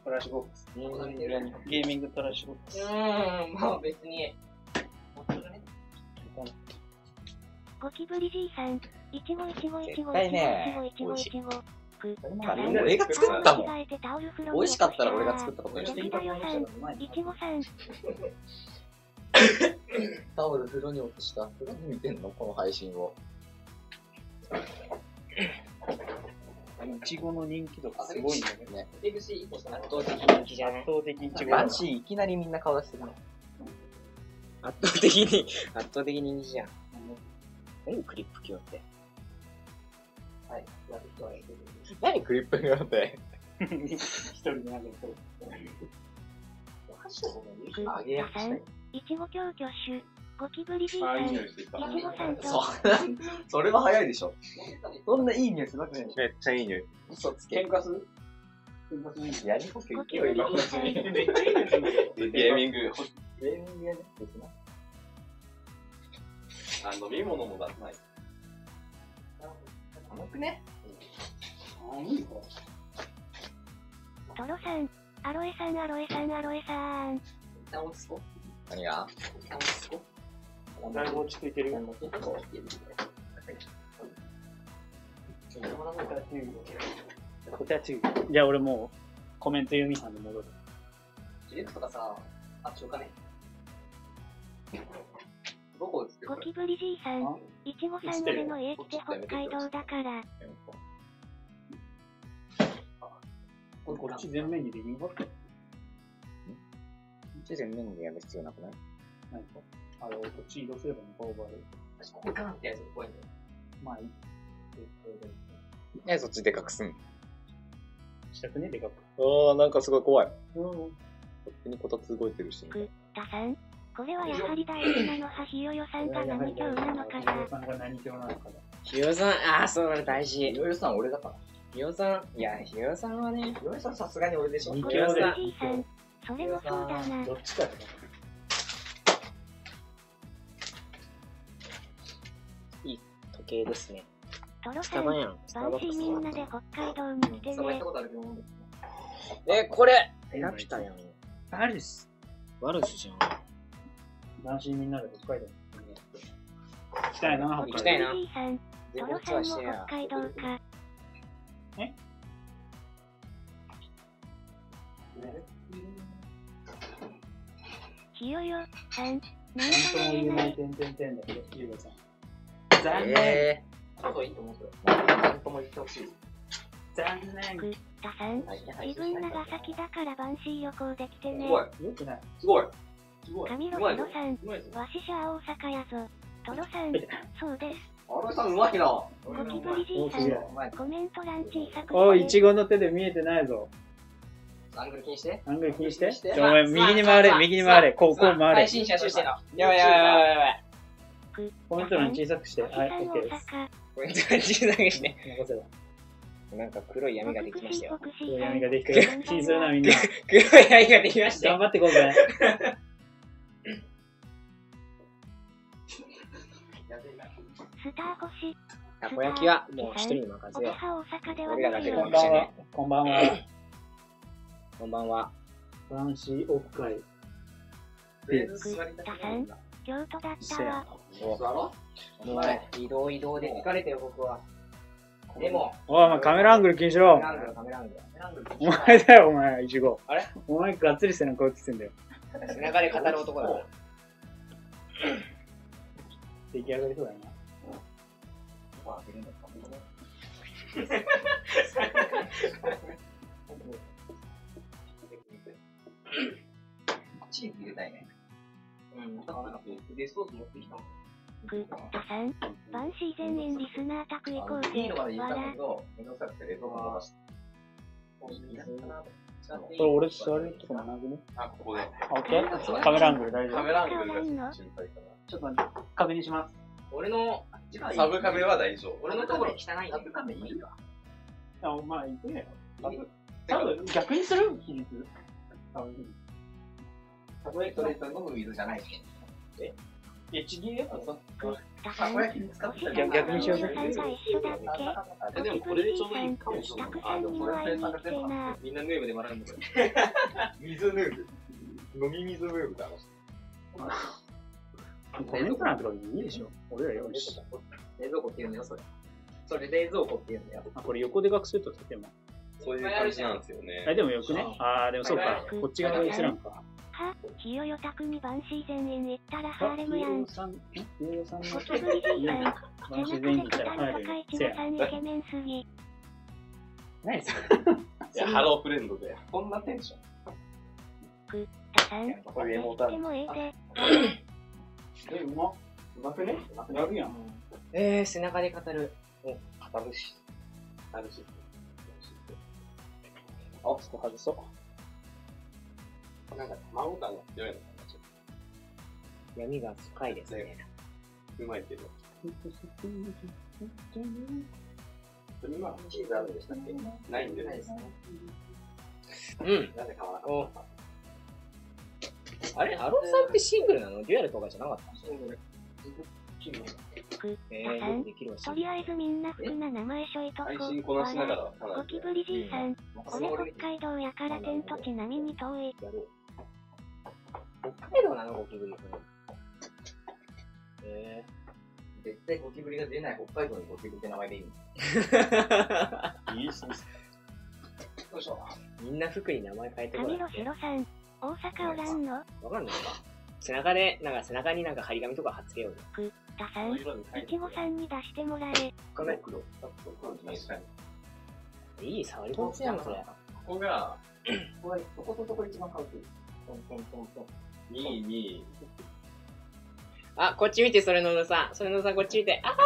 トラッシュボックス。ゲーミングトラッシュボックス。まあ別に。ゴキブリじいさん、いちご。絶対ねく、俺が作ったもん。美美味しかったら俺が作ったことにしていちごさん、いちごさん。タオル風呂に落とした。風呂に見てんのこの配信を。いちごの人気度がすごいんだけどね。圧倒的人気じゃない？圧倒的いちご。バンシーいきなりみんな顔出してるの。圧倒的に人気じゃん。何クリップキューって。はい。何クリップがあって一人でなんかそう。あげやしたい。いちご強挙手、ゴキブリじいさん、いちごさんと。それは早いでしょ。そんないい匂いしなくないでしょ。めっちゃいい匂い。嘘つけ。喧嘩するやりこけゴキブリじいさん。ゲーミング。ゲーミングやね。別な。飲み物も出さない。甘くね。何こトロさん、アロエさん、アロエさん、アロエさん。一旦落ち着こう。何が一旦落ち着こう。だいぶ落ち着いてるよ。こちら注意。じゃあ俺もうコメント読みさんで戻る。ディレクとかさ、あ、しょうかね。どこですかゴキブリじいさん、いちごさん俺の家来て北海道だから。こっち全面にできんかった？こっち全面にやる必要なくない？何かこっち移動すれば向こう側で。私ここガンってやつ怖いんだよ。まあいい。そっちでかくすん。したくねでかく。ああ、なんかすごい怖い。うん。勝手にこたつ動いてるし。グッタさん、これはやはり大事なのはひよよさんが何教なのかな。ひよよさんが何教なのかな。ひよさん、ああ、そう、大事。ひよよさん俺だから。ひよさん、いや、ひよさんはね。ひよよさんさすがに俺でしょ。二ゴキブリじいさん、それもそうだな。どっちかだね。いい時計ですね。トロさん、やん。バンシーみんなで北海道に来てねさばいた。ことあるけど。これペラピタやん。あるっす。ワルスじゃん。男子みんなで北海道に行きたいな、行きたいな。じいさん、トロさんも北海道か。ひよよさん、なんとなんともも言えな。言えないい点々点だよ、ひよよさん。残念。ちょっといいと思うんですよ。なんとも言ってほしい。残念。グッタさん、自分長崎だからバンシー旅行できてね。すごい。よくない。すごい。すごい。神ロトロさん、わしじゃ大阪やぞ。トロさん、そうです。アロエさんうまいな。ゴキブリじいさん、コメント欄小さくおい、いして。ちごの手で見えてないぞ。アングル気にして。アングル気にして。してお前、右に回れ、右に回れ。こう回れ配。信者としての。やばいやばいやばいやばい。コメント欄小さくして。わしさはい、ん OK です。大阪。コメントが小さくして。任せろ。なんか黒い闇ができましたよ。国士黒闇ができてる。気にするな、みんな。黒い闇ができましたよ。頑張ってこうぜ。スター星。たこ焼きはもう一人に任おせよでは大阪では俺らだけでないよ。こんばんは。こんばんは。う。こんばんは。男子オフ会。ベース座りたグッタさん、京都だったわ。座ろもう移動で疲れてよ、僕は。でも、おい、お前カメラアングル気にしろ。カメラアングル。お前だよ、お前、いちご。あれお前がっつり背中映ってんだよ。背中で語る男だから。出来上がりそうだな。チーズ入れたいね。うん。デスソース持ってきたもん。グッタさん、バンシー全員リスナー宅行こうぜ。いいのまで入れたんだわけど、めんどくさくて冷蔵庫伸ばして。これ俺座るとこもなくね。あ、ここで。あ、オッケーカメラアングル大丈夫。カメラアングルが心配かちょっと待って、確認します。俺の、な。サブカメは大丈夫。俺のところ汚い。サブカメいいか。あ、まあ、いくね。多分逆にする比率。たこ焼きとレート飲む水じゃない。ちぎれよ。グッタさん、たこ焼きに使ってた星逆にしようぜさんが一緒だっけ。でもこれでちょうどいいかもしれない。たくさんにも会いに来てな。みんなヌーブで笑うんだけど。水ヌーブ。飲み水ヌーブだコメント欄とかいいでしょ。俺らよし。冷蔵庫って言うんだよ、それ。それ冷蔵庫って言うんだよ。あ、これ横で学するととても。そういう感じなんですよね。でもよくね。あー、でもそうか。こっち側が映らんか。は、ひよよたくみバンシー全員行ったらハーレムやん。ゴさんのキブリじいさん、背中で肩の高いちごさんイケメンすぎ。何それ。いや、ハローフレンドで。こんなテンション。グッタさん、これもたでもええで。うまくねやるやん。背中で語る。語るし。あ、ちょっと外そう。なんか、卵感が強いのかな、ちょっ闇が深いですね。と。うまいけど。それはチーズあるんでしたっけ？ないんでないですね。なんで買わなかおあれアロンさんってシングルなの？デュアルとかじゃなかった？シングル。できるわ。とりあえずみんな服な名前しょいとこ。配信こなしながら、ゴキブリじいさん。俺北海道やからテントちなみに遠い。北海道なのゴキブリ。絶対ゴキブリが出ない北海道にゴキブリって名前でいいの。いいそうです。どうしよみんな服に名前変えてこ神ない。野白さん。大阪おらんの？わかんないか。背中で、背中に張り紙とか貼っつけようよ。ダさん。いちごさんに出してもらえ。ごめん。いい、触り心地やん、それ。ここが、これ、どことどこ一番買うとトントントントン。2、2、あ、こっち見て、それののさん。それのさん、こっち見て。あ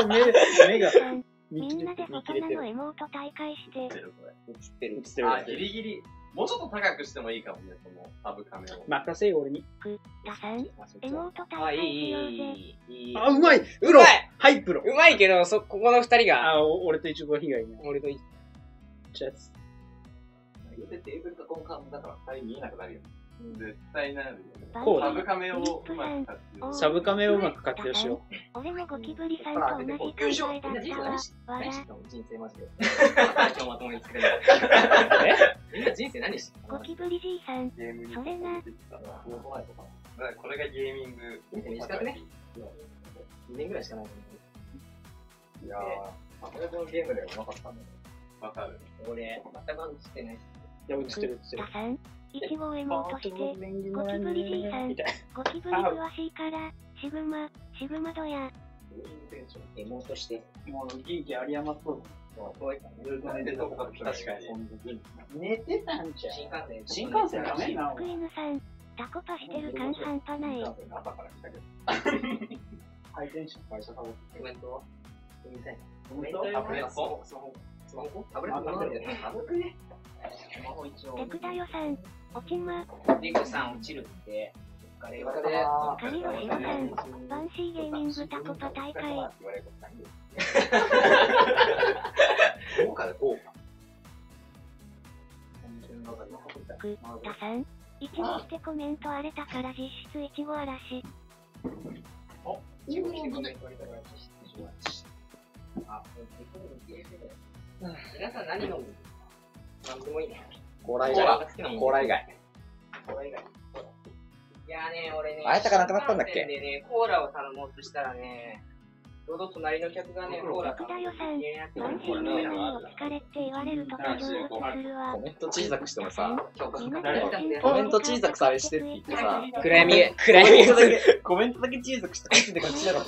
目がみんなで大人の妹大会して。映ってる。あ、ギリギリ。もうちょっと高くしてもいいかもね、そのサブカメを。任せよ、俺に。ダさん。妹大あ、会しいようぜ。い。あ、うまい。うまい。はい、プロ。うまいけど、ここの二人が。あ、俺とイチゴ被害ね。俺とチェス。言うてテーブルとコンカンだから2人見えなくなるよ。絶対なるよね。こうサブカメをうまく活用サブカメをうまく活用しよ俺もゴキブリさんと同じ考えだったわ。わら。人生マジで。今日まともに作れない。みんな人生何してゴキブリじいさん。ゲームにそれな。これがゲーミング。人生短くね。2年ぐらいしかないのに。いやー、これのゲームでうまかったんだよ。わかる。俺、全く映ってない。う。いや、映ってる。ダさん。いちごを妹して。ゴキブリじいさん。ゴキブリ詳しいから。シグマドや。妹して。もう元気あり余っとる。なんでどこか確かに。寝てたんじゃん。新幹線ダメなの。福犬さん。タコパしてる感半端ない。朝から来たけど。ハイテンション。会社サボって。コメントみたいな。コメントタブレットスマホタブレットなんでタブレットスマホ一応。テクダヨさん。落ちま。リクさん落ちるって。神野ひろさん。バンシーゲーミングタコパ大会。豪華で豪華。ダさん。いちごしてコメント荒れたから実質いちご嵐。いちごしてコメント荒れたから実質いちご嵐。皆さん何飲む？なんでもいいね。コーラ以外。コーラ以外。いやね、俺ね、あれたかなくなったんだっけ？でね、コーラを頼もうとしたらね、ちょうど隣の客がね、コーラテクダヨさん。バンシーの名前を聞かれって言われると過剰するわ。コメント小さくしてもさ、みんなでコメント小さくされしてって言ってさ、暗闇がコメントだけ小さくしてこっちでこっちだろ。サ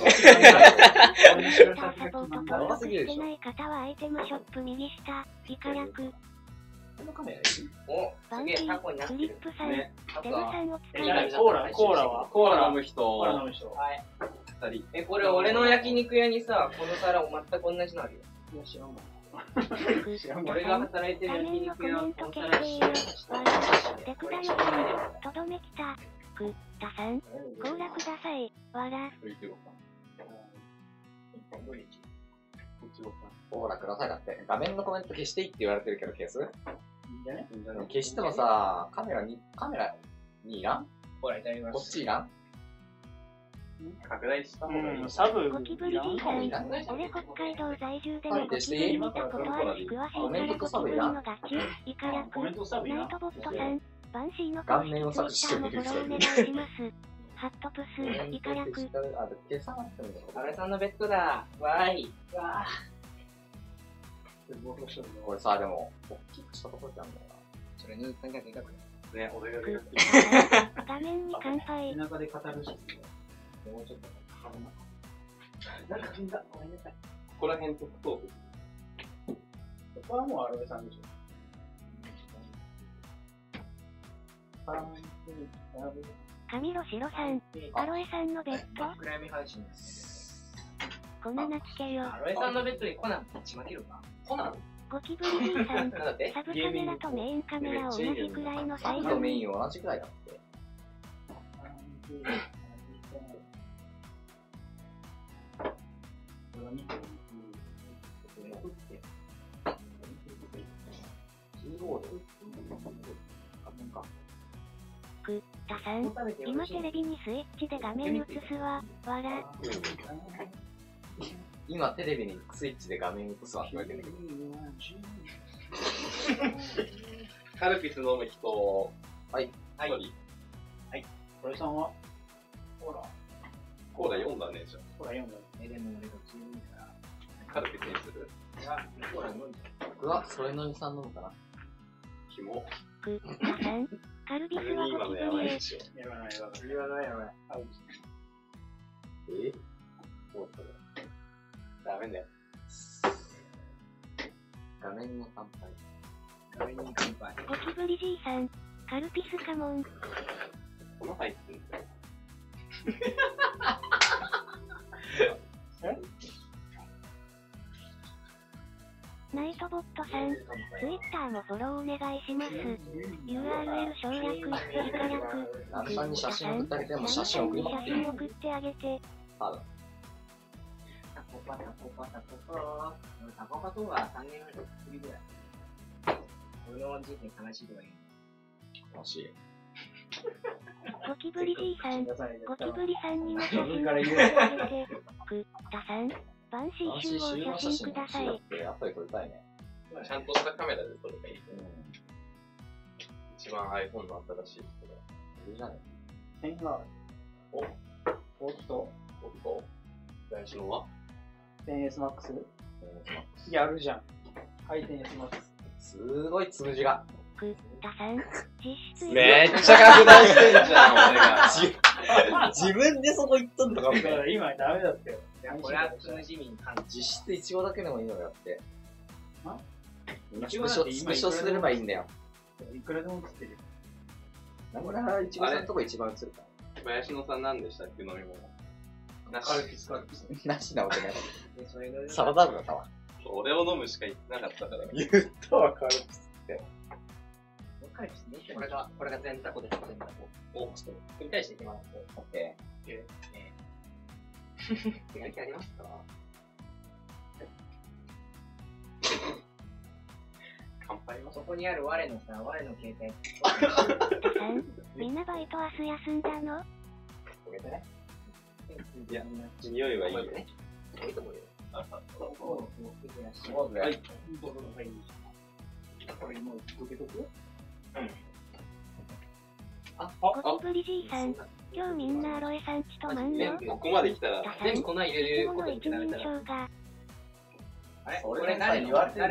ポート登録してない方はアイテムショップ右下、理科役。お、すげえタコになってクリッる。プさん、デブさんを使い。コーラ飲む人。コーラ飲む人。はい。 2人。これ俺の焼肉屋にさ、この皿全く同じのあるよ。知らんわ。俺が働いてる焼画面の肉屋はコメントこの皿形成よ。わら。テクダヨさん、とどめきた。ダさん、コーラください。わら。コーラくださいだって。画面のコメント消していいって言われてるけど消す？いいんじゃね？消してもさ、カメラにいらん？ほら、いただきます。こっちいらん？拡大した方がいい。サブゴキブリじいさん、俺北海道在住でもゴキブリ見たことあるし詳しいからゴキブリのガチ、イカ役、ナイトボットさん、バンシーの公式ツイッターもフォローお願いします。ハットプス、イカ役。消さなくてもいい。安倍さんのベッドだ。わーい。わこれさ、でも、大きくしたところってあるんだよな。それ、ヌーさんがでかくない。ね、俺がでかく画面に乾杯。田舎で語るし。もうちょっと。なんか踏んだ。ごめんなさい。ここら辺と太く。そこはもうアロエさんでしょ。神野白さん、アロエさんのベッド。暗闇配信です。こんなつけよ。アロエさんのベッドにコナンぶちまけるか。コナン？ゴキブリじいさん、サブカメラとメインカメラ同じくらいのササブイズとメイン同じくらいだって。くたさん、今テレビにスイッチで画面映すわ、わら。今テレビにスイッチで画面映すわって言われてるんだけカルピス飲む人、はい。はい。これさんはほら。コーラ読んだね、じゃほら、読んだ。でも俺が強いから。カルピスにする。コーラ飲んじゃう。僕はそれの2、3飲むかな。キモ。くたさん、カルビスはゴキブリへ。やばない、やばい。言わないやばい。もうそれ。ダメだよ。画面の乾杯。画面に乾杯。ゴキブリじいさん、カルピスカモン。この入ってんだよ。ナイトボットさん、Twitter もフォローお願いします。URL 省略、以下略。ナンパに写真送ってあげても写真送ります写真送ってあげて。ある。タコパ。俺タコパとは3年ぶりぐらい。俺の人生悲しいとか言う。楽しい。ゴキブリじいさん、ゴキブリさんにも写真送ってあげて。くたさん、バンシー集合写真ください。やっぱり撮りたいね。ちゃんとしたカメラで撮るがいい。一番 iPhone の新しい人だ。いいじゃない。変がおっと最初のは 10S Max？ やるじゃん。はい、10S Max。すごい数字が。くたさん、実質めっちゃ拡大してんじゃん、俺が。自分でそこ言っとんのかみたいな。今ダメだったよ。これは数字民感じ。実質イチゴだけでもいいのよって。イチゴなんてスクショすればいいんだよ。いくらでも映ってるよ。名村はイチゴさんのとこ一番映るから。林野さん何でしたっけ、飲み物。カルピス。なしなわけない。それサラダ油だったわ。俺を飲むしか言ってなかったから。言ったわ、カルピスって。これが全タコです、全タコ。お、ちょっと繰り返していきます。オッケ手書きありますか？乾杯はそこにある我の携帯。さん、みんなバイト明日休んだの？ごめんね。いや、匂いはいいよね。いいと思うよ。はい。これもう受けとく？ゴキブリじいさん、今日みんなアロエさんちとまんの？ここまで来たら、全部粉入れることの一人称が。あれこれ誰の俺じゃ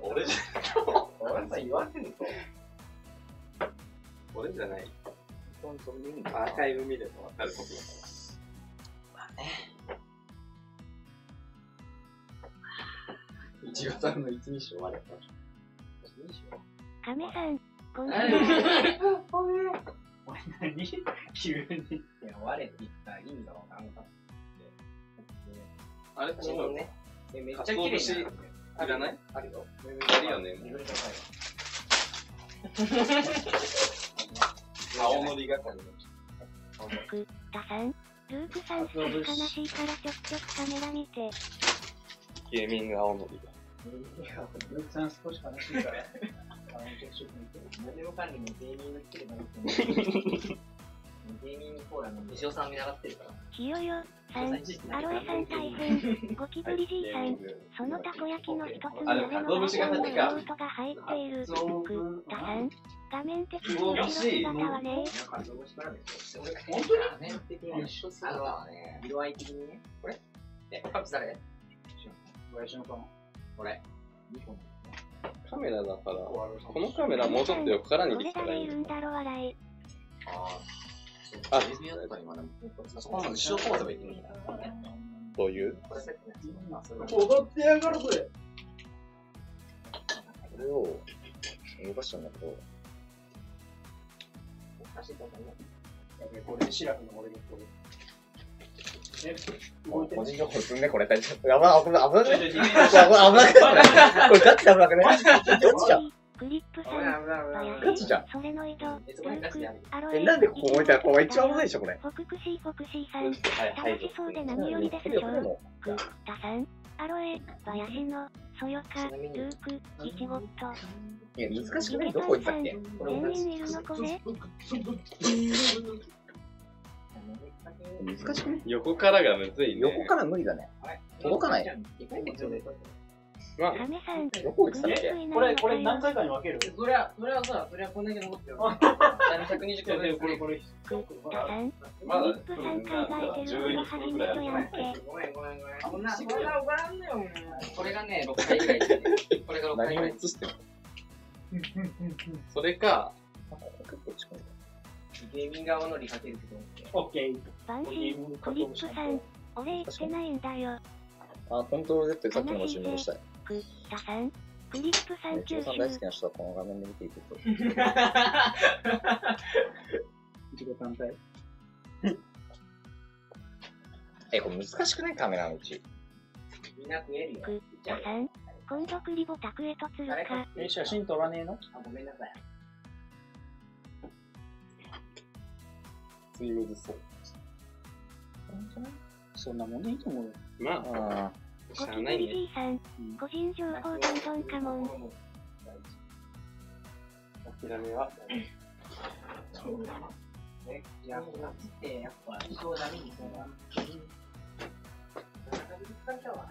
俺さん言われてんの？俺じゃない。アーカイブ見ればわかることだから。まあね。いちごさんの一人称はあれか。亀さん、こんに何急に。いや、我って言ったら意味がわからなかった。あれ自分ね。めっちゃ綺麗になる。いらない？あるよ。あるよね。青のりがかりの。くたさん、ルークさん少し悲しいからちょくちょくカメラ見て。ゲーミング青のりが。ルークさん少し悲しいから。何でも管理もゲーミング来てるのに。ゲーミングコーラの西尾さん見習ってるから。ひよよさん、アロエさん大変。ゴキブリじいさん、そのたこ焼きの一つに上のラーメンの妹が入っている。くたさん、画面的に後ろ姿はね。本当に画面的に一緒姿はね。色合い的にね。これカプ誰？林野さん。俺。カメラだから、このカメラもうちょっと横からにできたらいい。いるんだろ笑い。あ、そこの後ろポーズがいいんだ。どういう？踊ってやがるぜ。これを動かしちゃうんだけど。これでシラフの俺がこれ。個人情報すんね、これ。危ない。これガチで危なくない？どっちじゃん？クリップさん、ガチじゃん。それの移動、なんでここ置いたらここ一番危ないでしょ、これ。フォクシーさん、楽しそうで何よりですしょう。くたさん、アロエ、バヤシノ、ソヨカ、ルーク、キチゴット。いや、難しくないどこ行ったっけこれ全員いるのこれ難しくない横からがむずいね。横から無理だね。届かない。まあ、サメさん、どこ行ってたっけこれ何回かに分けるそりゃさ、そりゃこんだけ残ってる。120個でこれ。ダさん、まだリップさん考えてるの初めてやんけ。ごめん。そんな怒らんのよ、もう。これがね、6回ぐらいですね。これが6回何をぐらい。映してるそれか、ゲーミング側のりかけるけど。オッケー。バンシー、クリップさん、俺言ってないんだよ。あ、コントロール Z でさっきの文字に戻したい。ダさん、クリップさん一応さん大好きな人はこの画面で見ていくと。自己単体。これ難しくないカメラのうち。みんな食えるよ。ダさん、今度クリボタクへと釣るか。写真撮らねえの？あ、ごめんなさい。次むずそう。そんなもんでいいと思うよ。まあ、あゴキブリじいさん、個人情報どんどんかもん。諦めは。いや、夏ってやっぱ人をダメにするな。疲れたわ。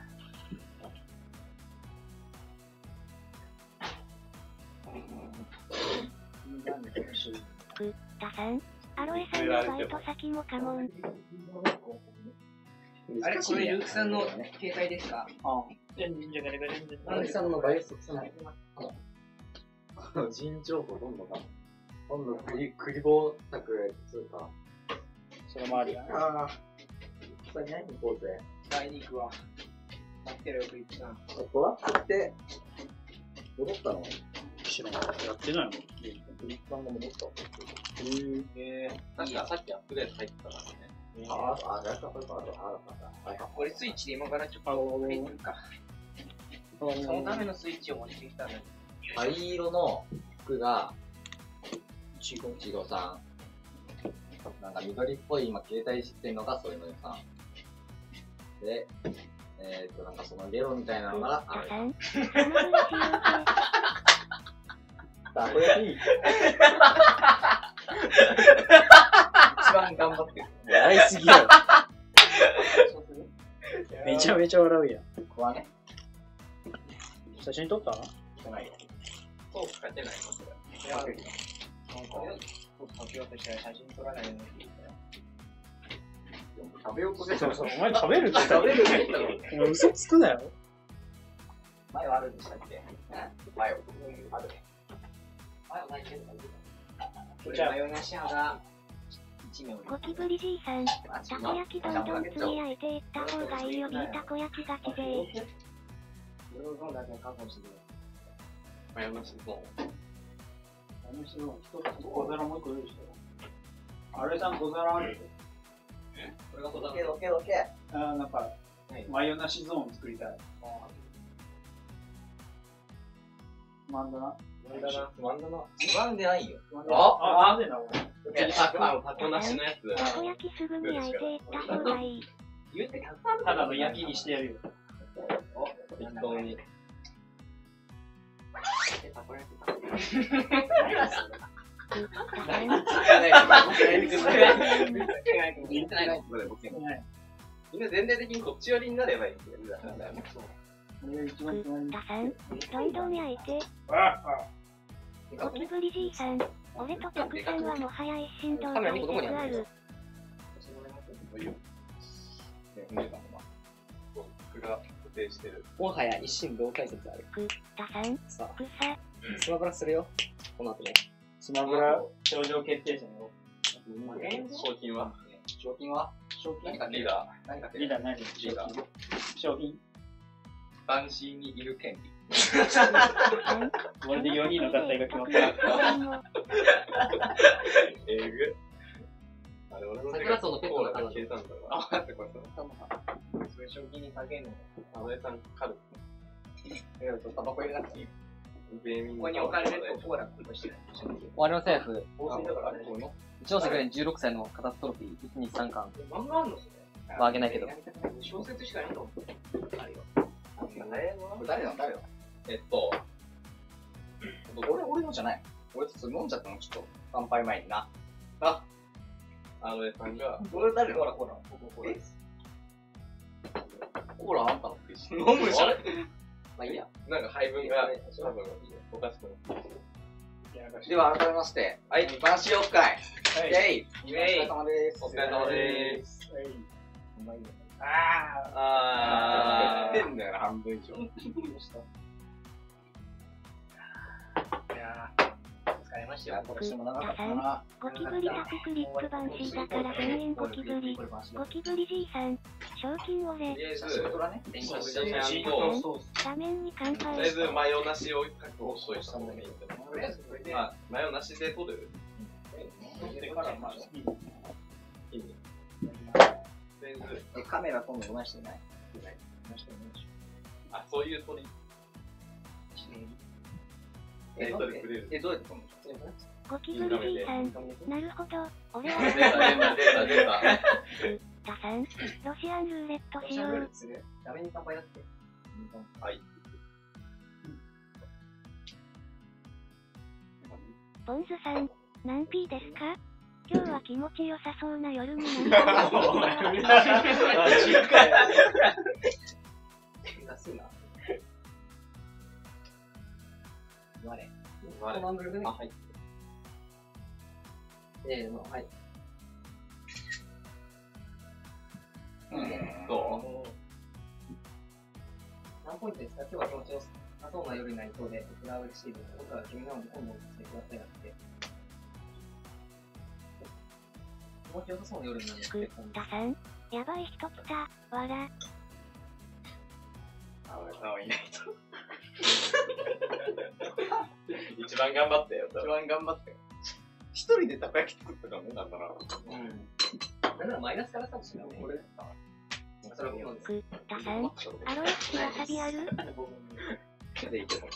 ダさん、アロエさんのバイト先もかもん。あれ、これ、ルークさんの携帯ですか？ああ。アロエさんのバイオスじゃない。個人情報どんどんな。今度クリボー宅へ通過。それもありやな。ああ。それ何行こうぜ。買いに行くわ。待ってるよ、クリップさん。トラックって戻ったの？知らん。やってないの？クリップ版が戻った。確かさっきアップデート入ってたからね。これスイッチで今からちょっとクリップか。そのためのスイッチを持ってきたのに。灰色の服が、いちごさん。なんか緑っぽい今携帯いじってんのがそういうのさん。で、なんかそのゲロみたいなのが、ダさん、たこ焼き一番頑張ってる。笑いすぎよ。めちゃめちゃ笑うやん。ここはね。写真撮ったの？じゃないよ。そうかけないのそれ。なんか、食べようとしたら写真撮らないようにって言ったよ。食べようとしてそうそう、お前食べるって食べるって言ったの？お前嘘つくなよ。前はあるんでしたっけ？前を。あるね。前はないけど。これマヨナシ派が1名ゴキブリじいさん、たこ焼きどんどんつぶやいていった方がいいよ、ビータこ焼きがちで。ブログのだけ確保してくれ。マヨナシゾーン。小皿もう一個用意してよ。あれさん小皿ある？これが小どけ。あ、なんか、マヨナシゾーン作りたい。つまんだな。つまんでないよ。あ、なんでだ、タコなしのやつ。たこ焼きすぐに焼いていった方がいい。言ってたくさんただの焼きにしてやるよ。適当に。たこ焼き。みんな全体的にこっち寄りになればいいんだよ。ダさん、どんどん焼いて。ゴキブリじいさん、俺とたくさんはもはや一心同体説ある。僕が固定してる。もはや一心同体説ある。ダさん、さ草。あ、スマブラするよ。この後ね。スマブラ頂上決定戦よ。賞金は何かリーダリーダー何？賞金？バンシーにいる権利。これで4人の合体が決まった。あれ、俺の桜荘のペットの彼女消えたんだろうな。あ、ってこれそれ賞金にかけんの。阿部さん、カル。タバコ入れなくていい。ここに置かれるとコーラとしてない。我々政府、防水だからあれ、こういうの一応世界に16歳のカタストロフィー、1、2、3巻漫画あんのそれ。はあげないけど。小説しかないと思う。あるよ。誰の俺のじゃない。俺ちょっと飲んじゃったの、ちょっと。乾杯前にな。あ、さんが、俺誰の？コーラ。コーラあんたのって飲むじゃん。まあいいや。なんか配分が、多分、おかしくなって。では改めまして、はい、晩秋オフ会。イェイ。お疲れ様です。お疲れ様です。言ってんだよな、半分以上。いやー、疲れましたよ。今年も長かったな。ゴキブリタククリックバンシーだから1000円ゴキブリ。ゴキブリじいさん。賞金をぜ。とりあえず、画面に乾杯。とりあえず、マヨなしを確保しといた方がいいんだよ。マヨなしで取る？カメラ今度どないしてない？あ、そういう取り。どうやって撮るの？ゴキブリじいさん。なるほど。俺は。出た。タさん、ロシアンルーレットしよう。画面に乾杯だって。はい。ポンズさん、何 P ですか？今日は気持ちよさそうな夜になり安いな。我。はい。はい。どう？何ポイントですか？今日は気持ちよさそうな夜になりそうで、僕は嬉しいです。僕は君なので今度してくださいなって。気持ちよさそうな夜になりそうで。タさん、やばい人来た。わら。いないと。一番頑張ったよ。一番頑張ったよ。一人でたこ焼き作ったからね、なんだな。なんならマイナスからかもしれない。俺、それは今タさん、アロエ付きわさびある？でいいけど。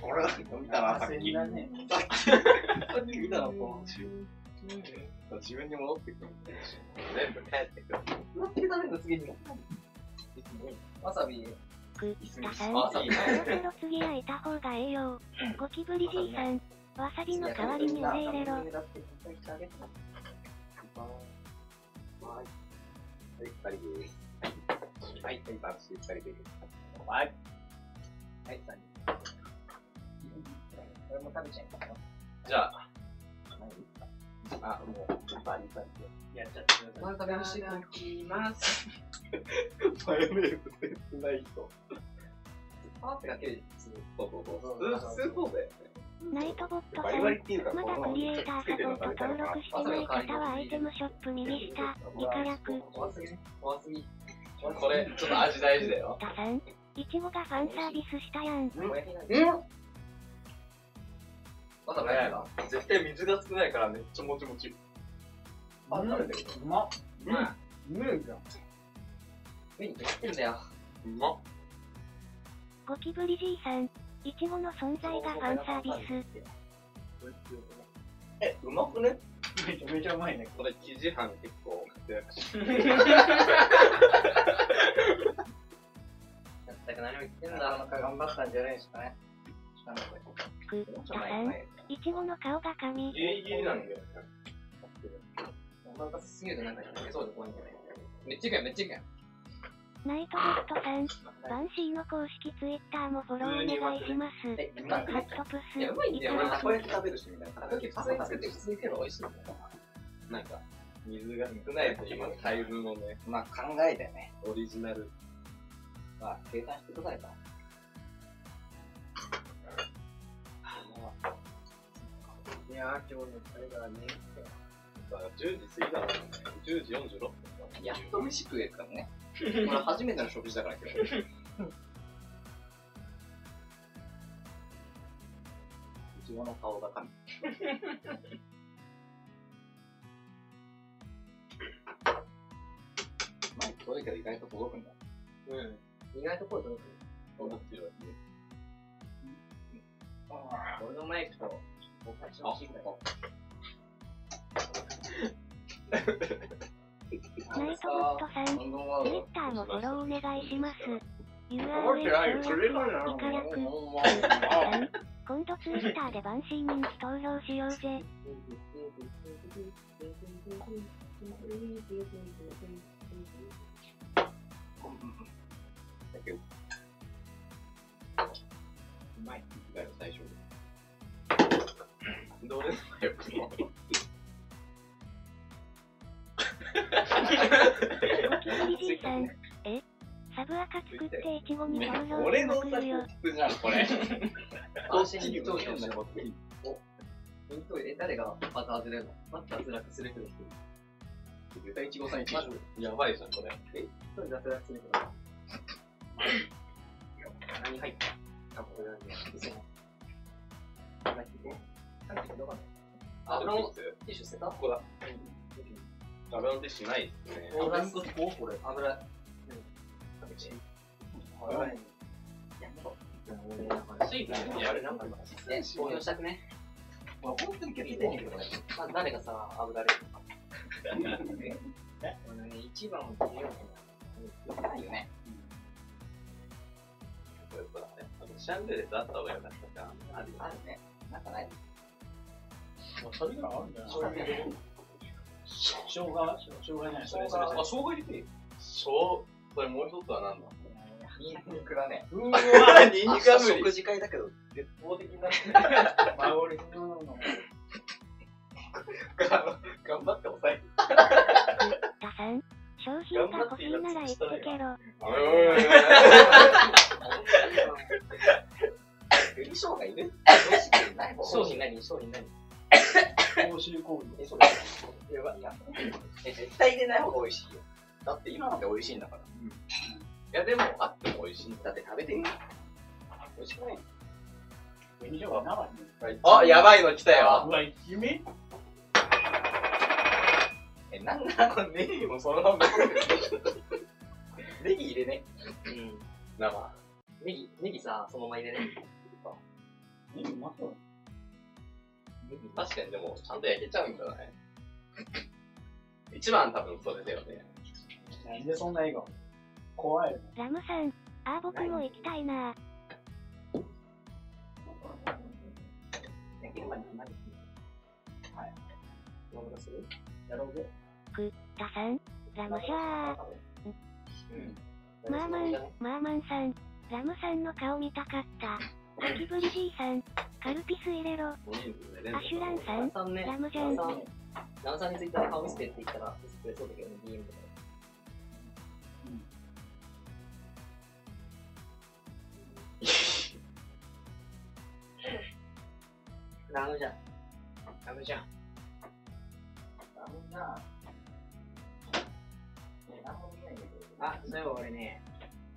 俺が見たな、さっき。さっき見たな、自分に戻ってくる。全部帰ってくる。なって食べるの次に。わさび。タさん、そろそろ次はいた方がええよ。ゴキブリじいさん、わさびの代わりに俺入れろ。はい、2人です。はい、バンシー2人です。はい。はい、3人。これも食べちゃいますよ。じゃあ、もう、バリバリで。やっちゃってください。まず食べましいただきます。マヨネーズでないと。パーってかける。そうだよ。ナイトボットさん、まだクリエイターサポート登録してない方はアイテムショップ右下、2か略。怖すぎ。これ、ちょっと味大事だよ。タさん、イチゴがファンサービスしたやん。まだ早いな。絶対水が少ないからめっちゃもちもち。あ、食べてる。うまっ。うめえじゃん。目に入ってんだよ。うまっ。ゴキブリじいさん、イチゴの存在がファンサービス。うまくね？めちゃめちゃうまいね。これ生地班結構活躍し全く何も言ってんだ。なか頑張ったんじゃないですかね。タさん、イチゴの顔が髪。ギリギリなんだよ。お腹すぎるとなんか焼けそうで怖いんじゃない？めっちゃいけん。ナイトボットさん、バンシーの公式ツイッターもフォローお願いします。ハットプス、いや、うまいんだよ。俺たこ焼き食べるしみたいな。たこ焼き普通に作って普通に食うの美味しいんだよ。なんか、水が少ないと今の配分をね、まあ考えてね。オリジナル。まあ、計算してくださいか。いやー、今日の疲れがね。10時過ぎだもんね。10時46分。やっと飯食えるからね。これ初めての食事だから今日。いちごの顔が神。前届いたら意外と届くんだ。意外と声届く。届ってるわけ。俺のマイクと、僕たちのシークだよ。ナイトボットさん、Twitter もフォローお願いします。URL イカヤク。今度 Twitter でバンシー人気投票しようぜ。うまい。最初に。どれもよくも。じいさん、サブアカ作ってイチゴに投票俺のするよ。じゃん、これ。更新に投票したら誰がまた外れるの？また脱落する人です。絶対いちごさん一番やばいじゃん、これ。一人脱落する人。何入った？あ、これなんで。油のティッシュ捨てた？ここだ。油のティッシュないですね。油これ。油。水分やるなんか投票したくね。本当に決定できるこれ。誰がさ、油入れるのか。一番を決めようとないよね。これそうだね。シャンデレスあった方がよかったじゃん。あるね。なんかない。それがあるんじゃない？生姜じゃない。生姜入れていい？これもう一つは何だ？ニンニクだね。うわぁ、ニンニクは無理。食事会だけど、絶望的になってる。頑張って抑える。ダさん、商品が欲しいなら言ってけろ。紅生姜いる？商品何？報酬行為。やばいや。絶対入れない方が美味しいよ。だって今まで美味しいんだから。いやでもあっても美味しい。だって食べてみ。美味しくない？紅生姜生に。あ、やばいの来たよ。うわ、イケメン？なんなのネギもそのままネギ入れね。生。ネギさ、そのまま入れね。ネギうまそう。確かにでも、ちゃんと焼けちゃうんじゃない？一番多分それだよね。なんでそんな笑顔？怖いよね。ラムさん、僕も行きたいな。焼けるまで決まる。はい。何がする？やろうぜ。ダさん、ラムシャー。マーマンさん、ラムさんの顔見たかった。ゴキブリじいさん、カルピス入れろ。アシュランさん、ラムジャン。ラムさんについて顔見せてって言ったら見せてくれそうだけどね、DM とか。ラムじゃん。あ、そういえば俺ね、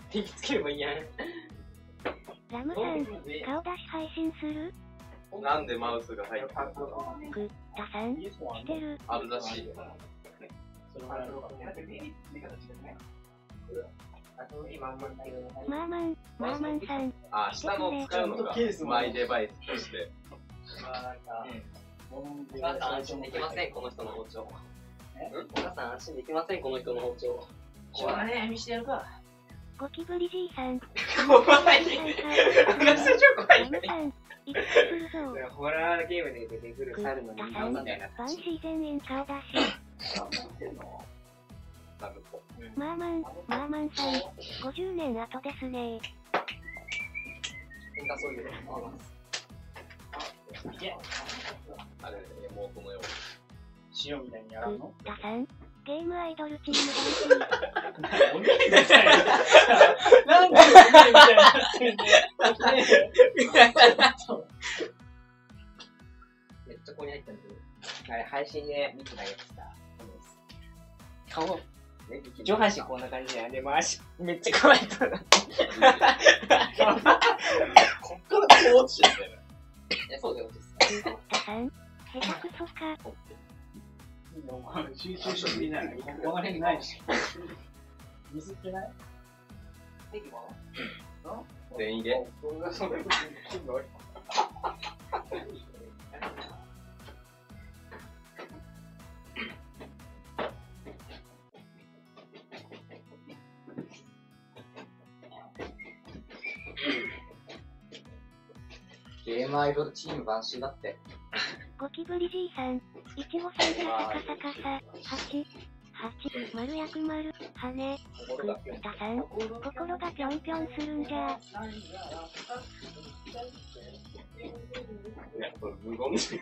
手つければいいやん。ラムさん、顔出し配信する？なんでマウスが入ってる？ダさん、してる。あるらしい。マーマンさん。あ、下の使うのがマイデバイスとして。お母さん安心できません、この人の包丁。お母さん安心できません、この人の包丁。しょうがねえ、見してやるか。ゴキブリじいさん。怖い。ラムさん、一致するぞ。ホラーゲームで出てくる猿の人間みたいな。バンシー全員顔出し。マーマンさん、50年後ですね。喧嘩そういうの。あれ、妹のように。塩みたいにやらんの？ダさん、ゲームアイドルチームバンお姉みたいな。なんでお姉みたいになってんだよ。めっちゃここに入ったんだけど。あれ、配信で見てたやつさ。顔、上半身こんな感じやん。で、足、めっちゃ可愛いとな。こっからこう落ちてる。いや、そうだよ、ダさん、下手くそか。集中してみない。この辺ないし。水ってない？全員で。ゲームアイドルチーム晩秋だって。ゴキブリじいさん、いちごさんがカサカサ、8、丸薬丸、羽、くったさん、心がぴょんぴょんするんじゃ。いや、これ無言です。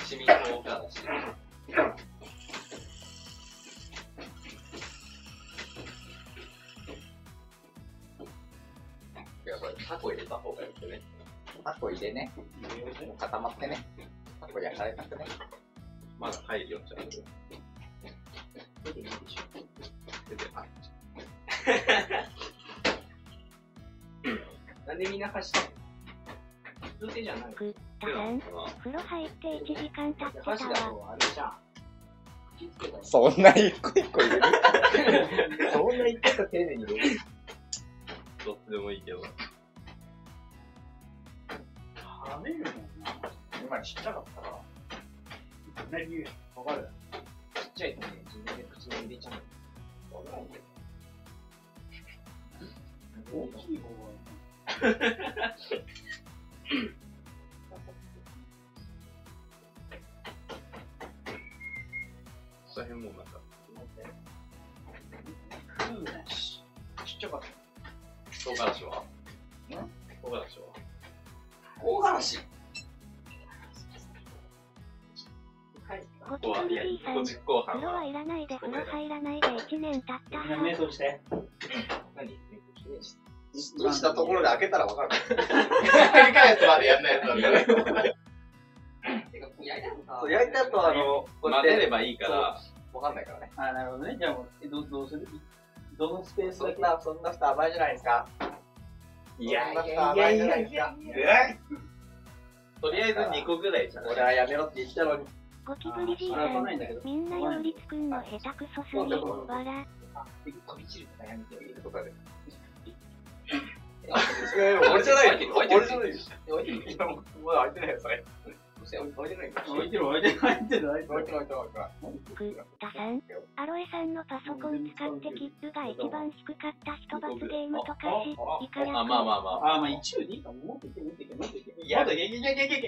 一味唐辛子。いや、これタコ入れた方がよくね。タコ入れね。固まってね。タコ焼かれたくね。まだ入るよ、ちゃんと。出ていいでしょ。出てない。なんでみんな走ったの？普通手じゃない。くったさん、風呂入って1時間経ってた箸だわ。とあれじゃん。口つけたらそんな一個一個入れるそんな言ってた丁寧に入れる。どっちでもいいけど。食べるもんな。今ちっちゃかったから。何わかるちっちゃいとね、自分で口に入れちゃうの。大きい方その辺もなんか。食うなし。ちっちゃかった。唐辛子は？唐辛子は？唐辛子ゴキブリじいさん、実行犯風呂はいらないで風呂入らないで1年経ったみんな瞑想して。何？したところで開けたらわかる。繰り返すまでやんないやつなんだね。てか、焼いたのさ。そう焼いた後こうやって混ぜればいいから。わかんないからね。あ、なるほどね。じゃあもう、どうする？どのスペースだけ？そんな人甘いじゃないですか。いやいやいそんな人甘いじゃないですか。とりあえず2個ぐらいじゃない？俺はやめろって言ったのに。ゴキブリじいさあ、来ん、ないんだけど。みんな擁立くんの下手くそすぎ、笑。飛び散るとかやめてよ。とかで。俺じゃないよ。俺じゃないよ。置いてる。いや、もう開いてないよ、それ。置いてないよ。置いてる置いてる置いてる置いてる。置いてない。くったさん、アロエさんのパソコン使って切符が一番低かった人罰ゲームとかし、イカやあ、まあまあまあ。あ、まあ一応でいいかも。もっといけ、もっといけ、もっといけ。いや、もっといけ、いけ。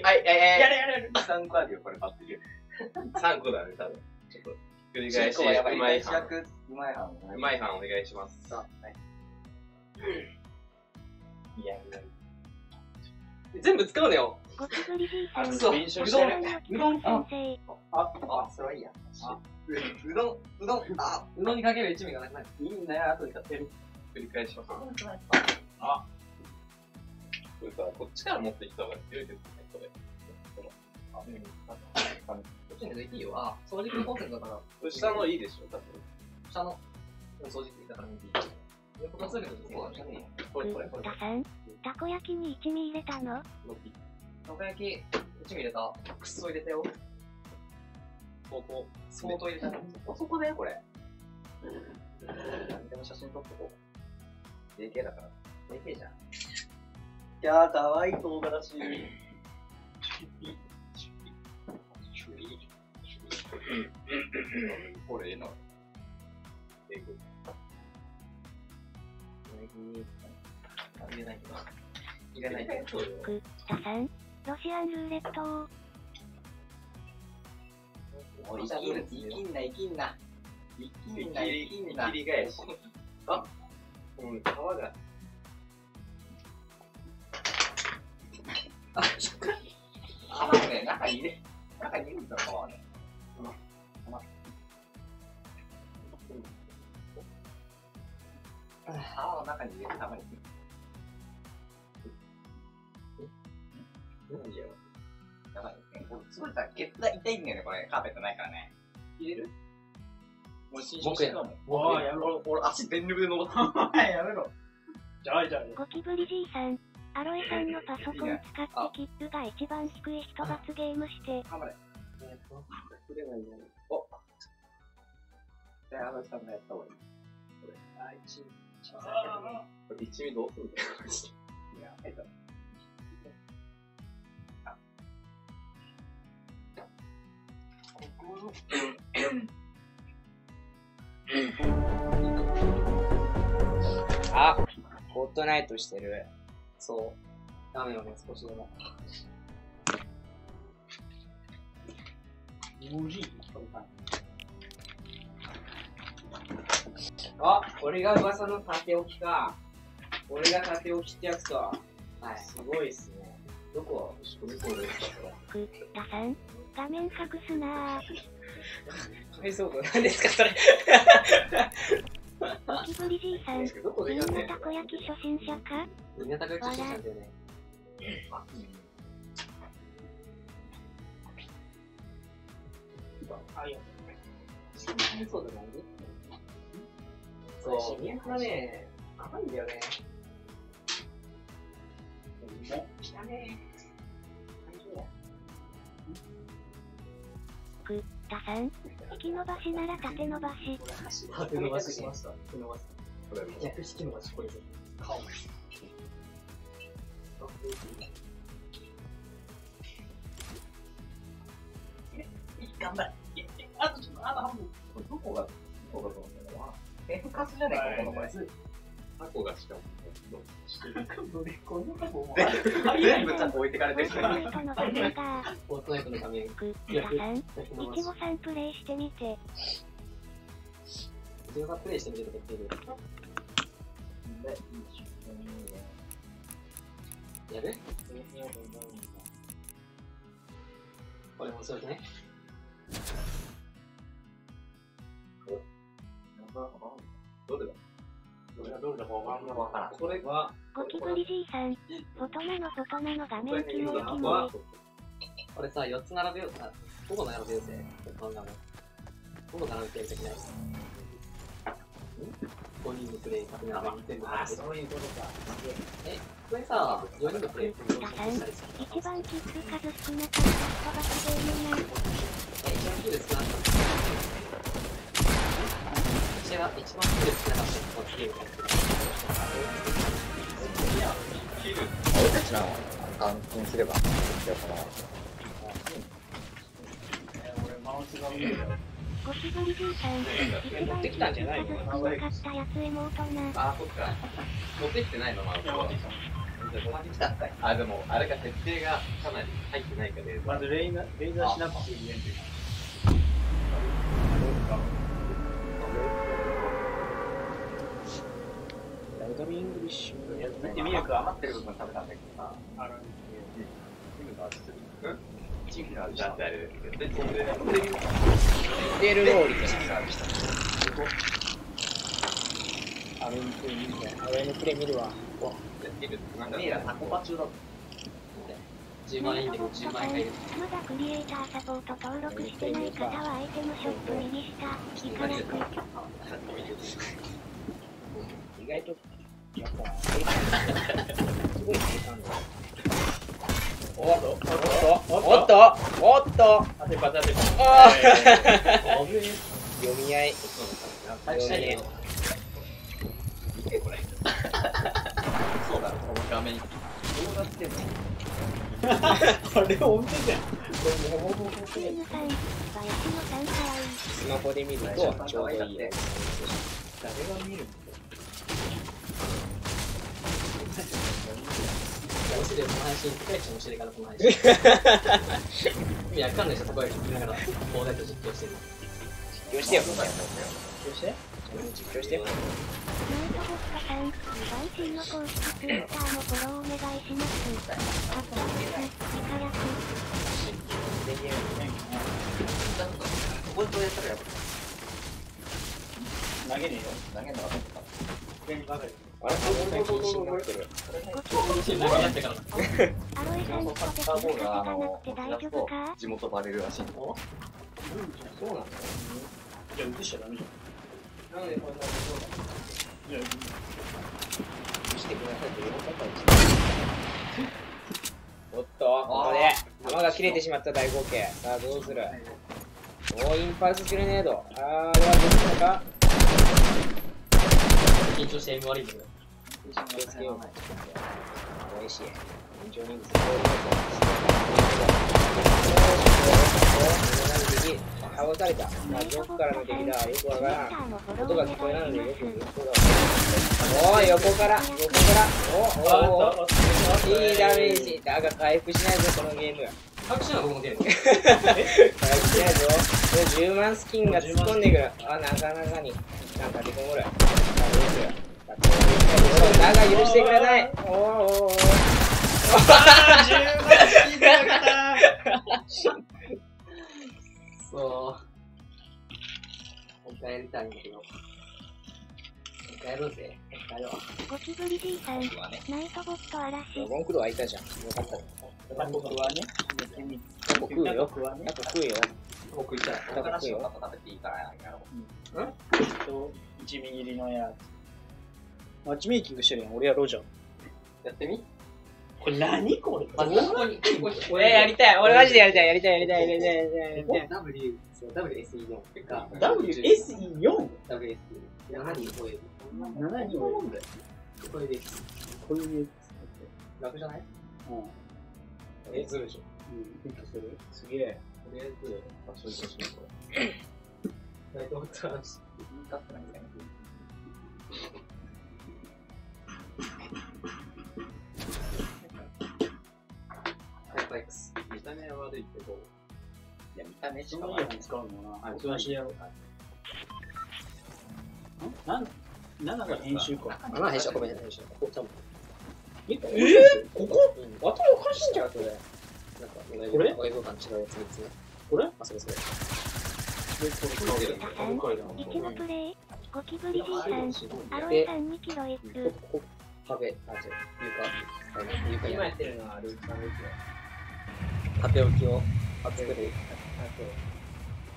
はい、やれやれやれ。 3個あるよ、これ、待ってるよ。 3個だね、多分。ちょっと、繰り返し、やばい。うまい班。うまい班。うまい班お願いします。いや、全部使うのよ。ゴキブリじいさん、そう、うどん先生。あ、それはいいや。うどん、うどんにかける一味がなくなる。いいんだよ、後で買ってる。繰り返します。あ、これさ、こっちから持ってきた方が強いですね、これ。こっちにできいいよ。あ、掃除機コンセントだから。これ下のいいでしょ、多分。下の掃除機だからいい。このすぐそうだね。これ。たさん、たこ焼きに一味入れたの？たこ焼き、一味入れた。くっそ入れたよ。相当入れた。そこだよ、これ。でも写真撮っとこう。DK だから。DK じゃん。いやー、かわいい唐辛子。これいいの。入れないけど。入れないけど。くったさん、ロシアンルーレットを。生きんな。切り返し。あ、皮が。皮ね、中に入れるんだ、皮はね。皮の中に入れるために。やばいね。すごいさ、ケツが痛いんだよね、これ。カーペットないからね。入れる？僕や。おー、やめろ。俺足全力で登ってやめろ。じゃあ。ゴキブリじいさん、アロエさんのパソコン使って切符が一番低い人罰ゲームして。頑張れ。触れないよ。お。じゃあ、アロエさんがやった方がいい。これ。これ一味どうするんだよ。いや、入った。あ、フォートナイトしてる。そう。ダメよね、少しでも。あ、これが噂の縦置きか。これが縦置きってやつか。はい。すごいっすね。どこくださん、画面隠すなぁ。解像度なんですか、それ。ゴキブリじいさん、みんなたこ焼き初心者か？みんなたこ焼き初心者だよね。そうだね。そう、シミヤがね、甘いんだよね。来たね。くださん、引き伸ばしなら縦伸ばし。縦伸ばししました。縦伸ばし。逆引き伸ばし、これで。顔。頑張れ。あとちょっと、あと半分。どこがどう思うんだろうな。F カスじゃないか、このこれ。タコがしかも。全部ちゃんと置いてかれてる。フォートナイトの画面が。フォートナイトの画面。くださん、いちごさんプレイしてみて。いちごさんプレイしてみてとか言ってる。やる？これ面白いね。どれだ？どれだかわからん。これはゴキブリじいさん、フォトナの画面キモいキモい。これさ、4つ並べよう。あ、5個並べようぜ。この画面。5個並べてやりたくない。5人のプレイ、各画面に全部並べて。そういうことか。これさ、4人のプレイってださん、一番キッズ数少なかった人がすげえな。一番キル少なかった。一番キル少なかった人がキルが俺たちの換金すれば、ゴキブリじいさん、一番キッズ数少なかったやつエモートな。あ、そっか。持ってきてないのまだ。あ、でも、あれか、設定がかなり入ってないかで。まずレイザーしなくていいねんて。ライドリーイングリッシュ。見てミルク余ってる部分食べたんだけどさ。あるんチームがだってあれ、デールローリーです。アメニプレイ見るわ。アメニプレイ見るわ。ミイラタコパ中だ。10万円でも10万円がいる。まだクリエイターサポート登録してない方はアイテムショップ右下、いただく。意外と、やっぱ、すごい時間だ。おっと当てば当てば。読み合い。見てこれ。そうだろ、この画面。どうなってんの？あれ本当じゃん。チームさん、林野さんかわいい。スマホで見るとちょうどいいよ。誰が見るんだよ。面白い、この配信、世界一面白いから、この配信。意味わかんない人、そこへ聞きながら、放題と実況してる。実況してよ。実況して。実況してよ。ナイトボスカさん、最新の公式ツイッターのフォローお願いします。あと、イカヤク。ここでやったらやっ投げねえよ。ぱ投げんのがどうか。あれ、禁止になってる。ゴキブリじいさん、アロエさんとできる風がなくて大丈夫か？地元バレるらしいの。そうなの？じゃあ映しちゃダメじゃん。なので、こんなにそうだ。じゃあしてくださいというおっと、ここで弾が切れてしまった大合計。さあ、どうする？おー、インパルスグレネード。あー、ではどうするのか？緊張して M 悪いんだけど。気をつけよう。おいしい。緊張人数あ倒された。まあ、どこからの敵だよくわからん。音が聞こえないのでよくそうだ。おー、横から。おいいダメージ。だが回復しないぞ、このゲーム。回復しないのこのゲーム。回復しないぞ。10万スキンが突っ込んでくる。あ、なかなかに。なんか出てこる。だが許してくれない。おー。10万スキンだから。そう。もう一回やりたいんだけど。もう一回やろうぜ。やろう。ゴキブリじいさん、ナイトボット嵐。文句度開いたじゃん。よかったね。僕はね、タコ食うよ。タコ食うよ。僕行ったら、タコ食うよ。食べていいからやろう。一味切りのやつ。マッチメイキングしてるやん、俺やろうじゃん。やってみこれ何これここに、やりたい。俺マジでやりたい。WSE4 ってか、WSE4? WSE7 人超える。 7人多いんだよ。これです。こういうや楽じゃないつ。ずるでしょ。ヒットする。すげえ。とりあえず、場所にしよう。ナイトボット嵐。言い方なんじゃないX。見た目は悪いけど、いや、見た目しか悪い。使うのな。あ、そうしやろう。7が編集か。編集、ごめん、編集。ここ頭おかしいんじゃん、それ。なんか、これ映像感違うやつ3つね。これあ、それ。タさん、一のプレイ、ゴキブリじいさん、アロイさん2キロ S。壁、床、今やってるのはルークさんですよ。縦置きを作る。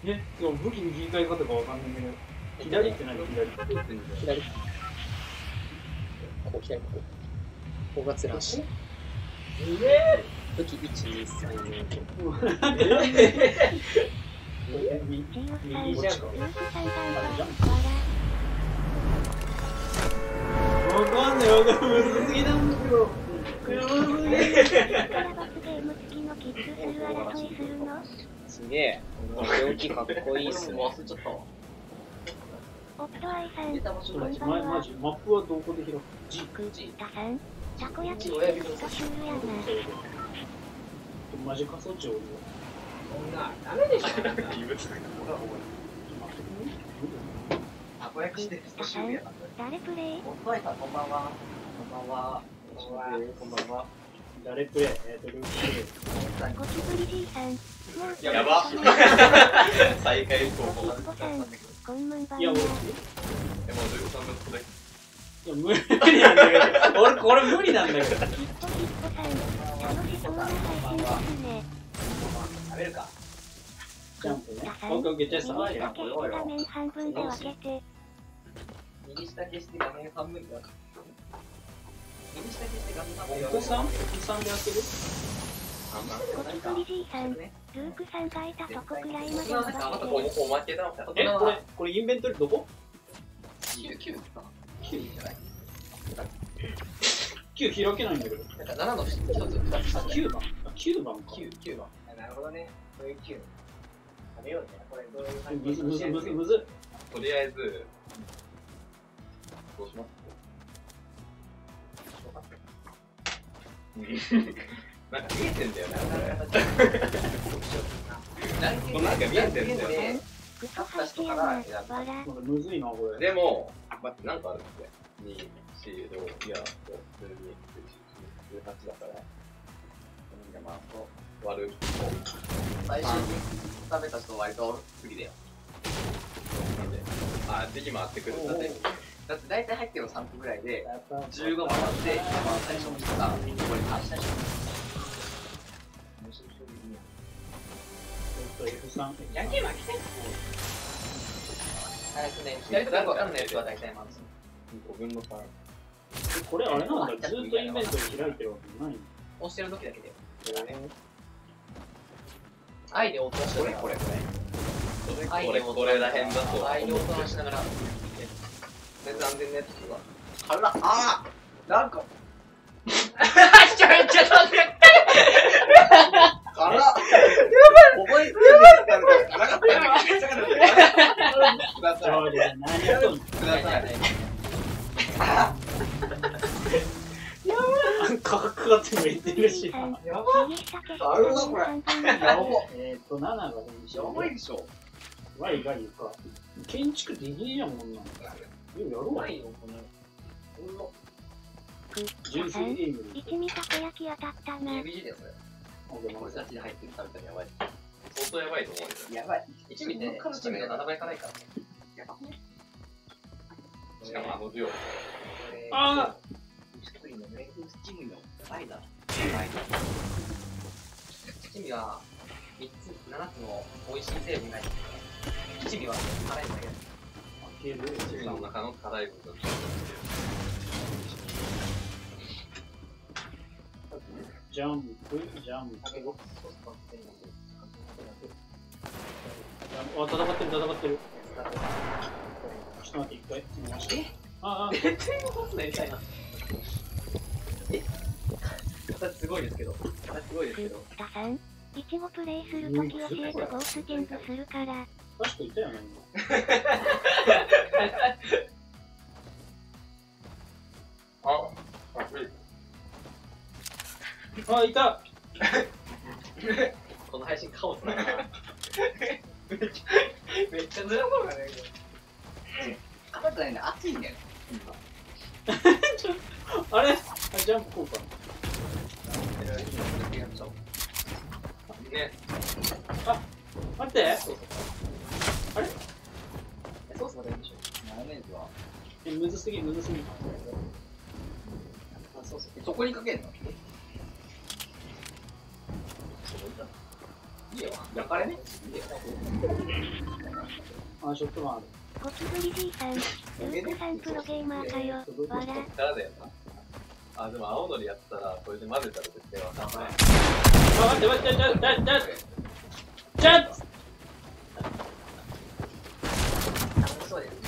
でも武器の切り替え方がわかんないけど、左って何？左。ここ、左、ここがつらし。武器1、2、3、右じゃん。わかんない、むずすぎなんだけど。から罰ゲーム付きのキッズする争いするの？すげえ。病気かっこいいっすね。忘れちゃった。夫愛さん、こんばんは。マジ、マップはどこで開く？タさん、たこ焼きしてる人シュールやな。マジ仮想地おるよ。そんな、ダメでしょ。たこ焼きしてる人シュールやな。誰プレイ？夫愛さん、こんばんは。こんばんは。誰プレイ？ルーキー。ゴキブリじいさん、もうやば再開候補。キッコさん、こんばんは。いや、俺、でも、ルークさんのこれ。いや、無理なんだけど。俺、これ無理なんだけど。キッコさん、楽しそうな配信ですね。食べるか。ジャンプね。タさん、オッケーオッケー、じゃあさ、右下消して画面半分で分けて。右下消して画面半分だ。右下消して画面半分だ。お子さんで開ける？ゴキブリじいさん、ルークさんがいたとこくらいまで伸ばして。おまけだ。これインベントリどこ9じゃない ?9 開けないんだけど。なんか7の1つ2つ。あ、9番。9番か。9番。なるほどね。そういう9。食べようね。これどういう感じむず。とりあえず、どうしますなんか見えてんだよね、なんか見えてんだよね。グッと入ってやな、わら。むずいな、これ。でも、待って、なんかあるんですよ。2、4、6、いや、12、18だから。まあ、割る。最初に食べた人割と次だよ。なんで、あ、次回ってくる。だって大体入ってるの3分ぐらいで、15回って、一番最初の人がここに足した人。F3。やけまきて早くね、左とか分かんないやつは大体満足。5分の3。これあれなんだ、ずっとイベントで開いてるわけないの？押してる時だけで。愛で音をしてる。これらへんだと。愛で音をしながら。全然安全なやつとか。辛っ。あーなんか。ちょっと待って。辛っ。覚えてるんですかなかったよ。ください。何やっとんのください。価格がっても言ってるし。やばい。あるな、これ。やば。 7がいいし。やばいでしょ。ワイがいいか。建築できねえやん、こんなの。やろうよ、この。純粋ゲーム。一味たこ焼き当たったな。 ABG だよ、それ。これ、ガチで入ってる食べたらやばい。相当やばいと思うんですよ。やばい。一味って、一味の7倍いかないから。やばい。しかもデュオ。あ一人のメイクスチームのやばいな。七味は3つ、7つの美味しい成分が入ってる。七味は辛いだけだ。自分の中の辛い部分。ジャンプ、ジャンプ。あ、戦ってる、戦ってる。ちょっと待って、一回。ああ。絶対残すなみたいな。形すごいですけど。形すごいですけど。北さん、いちごプレイするとき教えてゴースチェンジするから。確かいたよね、今。あ、いた。この配信カオスだな。めっちゃずらそうだね。硬くないんだ、熱いんだよ。あれ、ジャンプこうか。ね。あ、待って。あれ？ソースまでいいんでしょ。マヨネーズはむずすぎ、むずすぎ。あ、ソース。そこにかけんの？いいよ。焼かれね？いいよ。あ、ショットガンある。ゴキブリじいさん、ルークさんプロゲーマーかよ。わら。からだよな。あ、でも青のりやったら、これで混ぜたら絶対わかんない。あ、待って、待って、ちょっ楽しそうですね。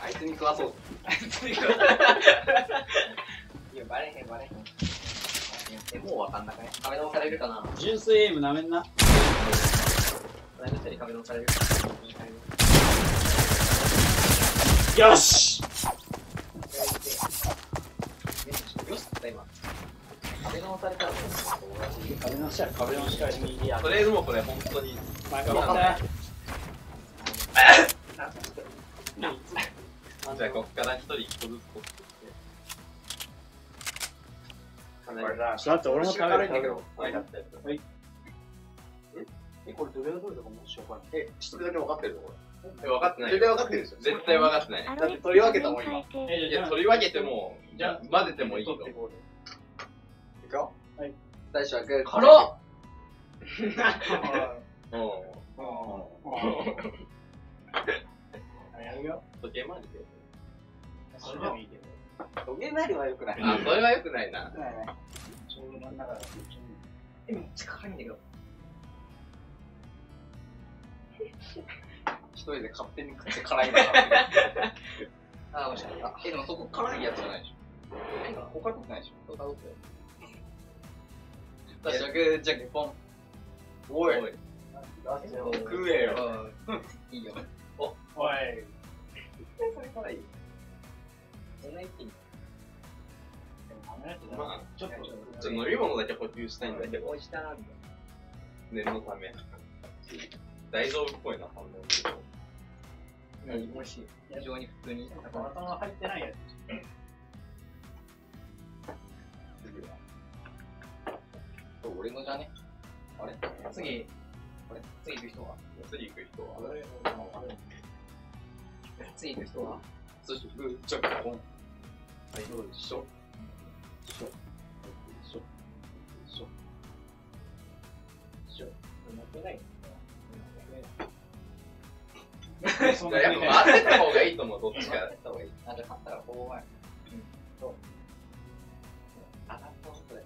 あいつに食わそう。いや、バレへん、バレへん。もうわかんなくね。壁ドンされるかな。純粋エイムなめんな。隣の人に壁ドンされる。よし。よしって今。壁ドンされたら、壁の下、壁の下に右や。とりあえずもうこれ本当に。前から分かんない。じゃあこっから一人一個ずつ取ってだって俺も食べるんだけど。はい、だったやつ。はい。これどれがどれだかもし分かんない。一人だけ分かってるのこれ。分かってない。絶対分かってるでしょ。絶対分かってない。だって取り分けたもん今。いや、取り分けても、じゃ混ぜてもいいと。いくよ。はい。最初はグー。辛っ。やるよ。時計回りで。それでもいいけど。時計回りは良くない。あ、それは良くないな。ちょうど真ん中だ。めっちゃ辛いんだけど。一人で勝手に食って辛いのか。あ、美味しかった。でもそこ辛いやつじゃないでしょ。他のないでしょ。他の最初はグー、じゃんけんポン。おい。食えよ。いいよ。おい。それ辛いよ。そんな一気に。まあ、ちょっと飲み物だけ補給したいんだけど、美味しかった。念のため。大丈夫っぽいな、反応すると。美味しい。非常に普通に。頭入ってないやつ。次は。俺のじゃね？あれ？次行く人は次行く人は。次行く人はそしてグー、じゃんけんポン。はい、よいしょ。しょ。しょ。しょ。しょ。持ってない。いや、やっぱ混ぜた方がいいと思う、どっちか。あ、じゃあ勝ったらこう前。そう。当たったことで。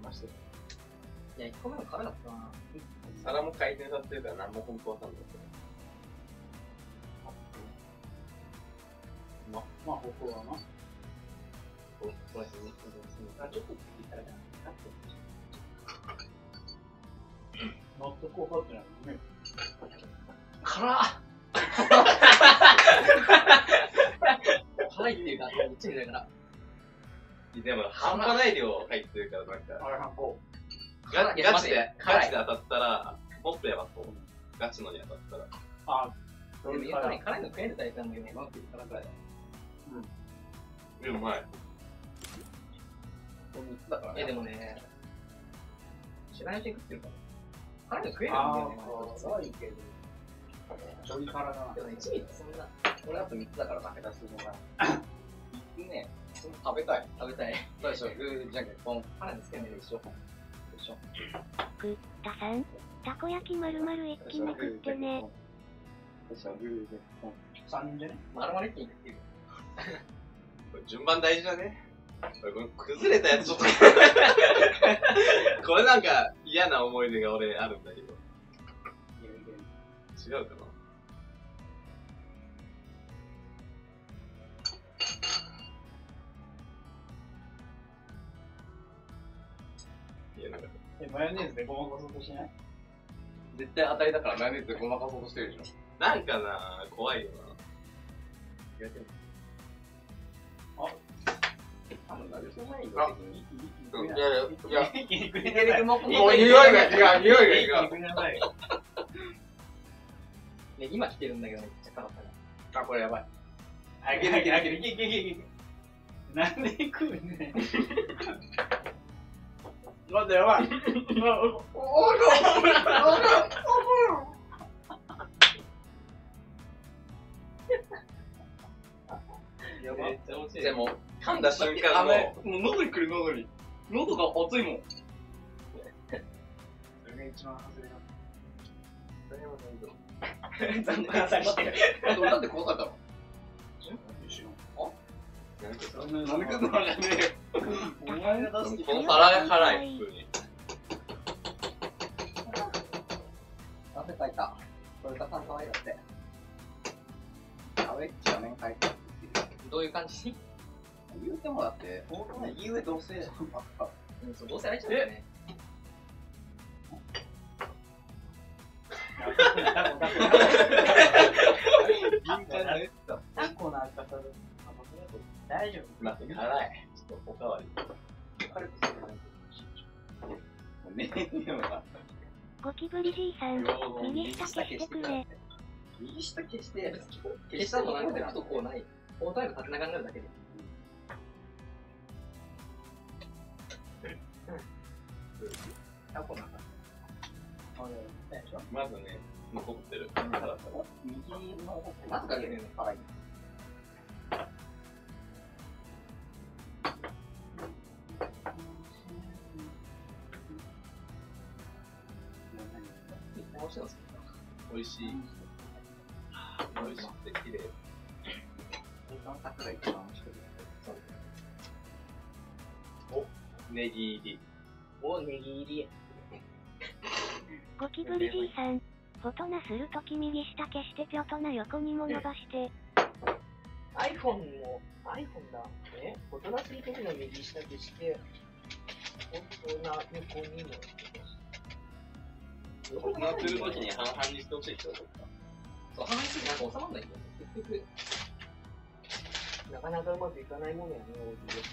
まして。いや、1個目の辛かったな。皿も回転させてるから何も本当わかんない。まあ、ここはな。そうですね。あ、ちょっと言ったら、ノットコーハってなるね。辛辛いっていうか、めっちゃだから。でも、半端ない量入ってるから、なんか。あれ、半個。ガチで当たったら、もっとやばそう。ガチのに当たったら。あ、でも言ったのに辛いの食えるタイプなんだけどね、マック辛くない。うまい。だからね。でもね、知らない人食ってるから。辛いの食えるんだよね。辛いけど。ちょい辛だな。でもね、1位ってそんな、俺あと3つだから負けたするのが。3つね、食べたい。食べたい。最初、グーじゃんけんぽん。辛いのつけないで一緒。一緒。食ったさん、たこ焼き丸々一気に食ってね。最初、グーでぽん。 3人じゃね丸々一気に食ってる。これ順番大事だね。これ崩れたやつちょっと。これなんか嫌な思い出が俺あるんだけど。違うかな。いやなんか。マヨネーズでごまかそうとしない？絶対当たりだからマヨネーズでごまかそうとしてるでしょ。なんかな、怖いよな。多分なるそうないよ。いや、肉いけるもう匂いが違う、匂いが違う。ね、今来てるんだけどめっちゃ辛かったね。あ、これやばい。あげる。なんで食うねん。待って、やばい。でも、噛んだ瞬間の、もう喉に来る喉に。喉が熱いもん。それが一番外れだ。残念なさい。なんでこうされたの？なんでかんのわかんねえよ。お前が出してこの皿が辛い、普通に。汗かいた。これが3可愛いだって。アウェッチは面会ったって言ってる。どういう感じ？言うてもだって、ほんとね、言う同性じゃんばっか。そう、同性あいちゃうんだよね。タコの赤さで。大丈夫。待って、辛い。ちょっとおかわり。軽くするねえよな。ゴキブリじいさん、右下消してくれ。右下消して、消したのなんてとこうない。オートタイム縦長になるだけで。タコなんだ。まずね、残ってる。辛さが。右の方、まずかけるの辛い。美味しい。美味しくて綺麗。お、ネギ入り。お、ネギ入り。ゴキブリじいさん、フォトナするとき右下消してピョトナ横にも伸ばして。iPhone も、iPhone だ。フォトナするときの右下消して、フォトナ横にも伸ばして。フォトナするときに半々にしてほしい人だった。そう、半々すぎなんか収まんないんだよ。結局。なかなかうまくいかないものやね、オーディ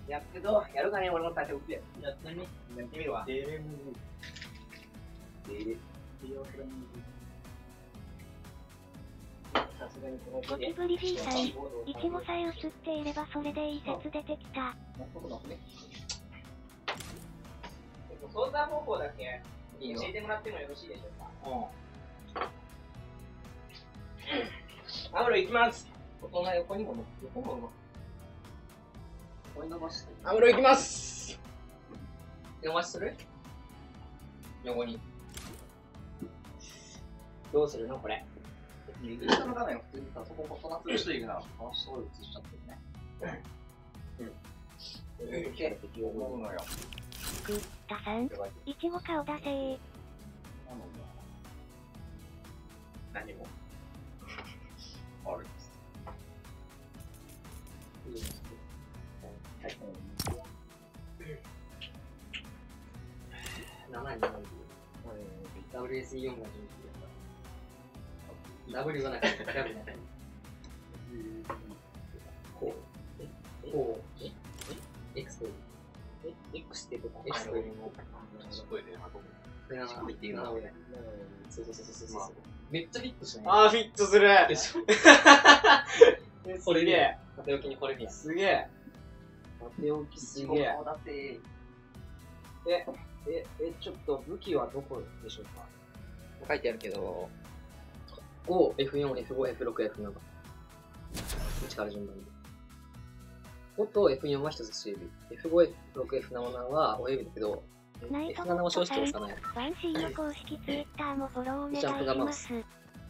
やけど、やるかね、俺も最初打って。やってみるわ。さすがにこのゴキブリじいさん、イチゴさえ映っていればそれでいい説出てきた。操作方法だけ教えてもらってもよろしいでしょうか。アムロ行きます。大人横にも横もこれ伸ばして。アムロ行きます。伸ばしする？横に。どうするのこれ。右下の画面を普通にさ、そこを細なする人いるなら、この人を映しちゃってるね。思うのよ。食ったさん、イチゴ顔出せー。何も。あるんです。はい。7になる。WSE4 が準備だった。W がなかった。W がない。こう。X という。X ってどこ ?X というの。すごいね、入っているな。そう。めっちゃフィットしない。あー、フィットするでしょそれで、縦置きにこれ見や。すげえ。縦置きすげえ。だって。ちょっと武器はどこでしょうか？書いてあるけど、5、F4、F5、F6、F7。1から順番に。5と F4 は一つ強指。F5、F6、F7 は親指だけど、F7 を正直押さない。ワンシーの公式ツイッターもフォローお願いします。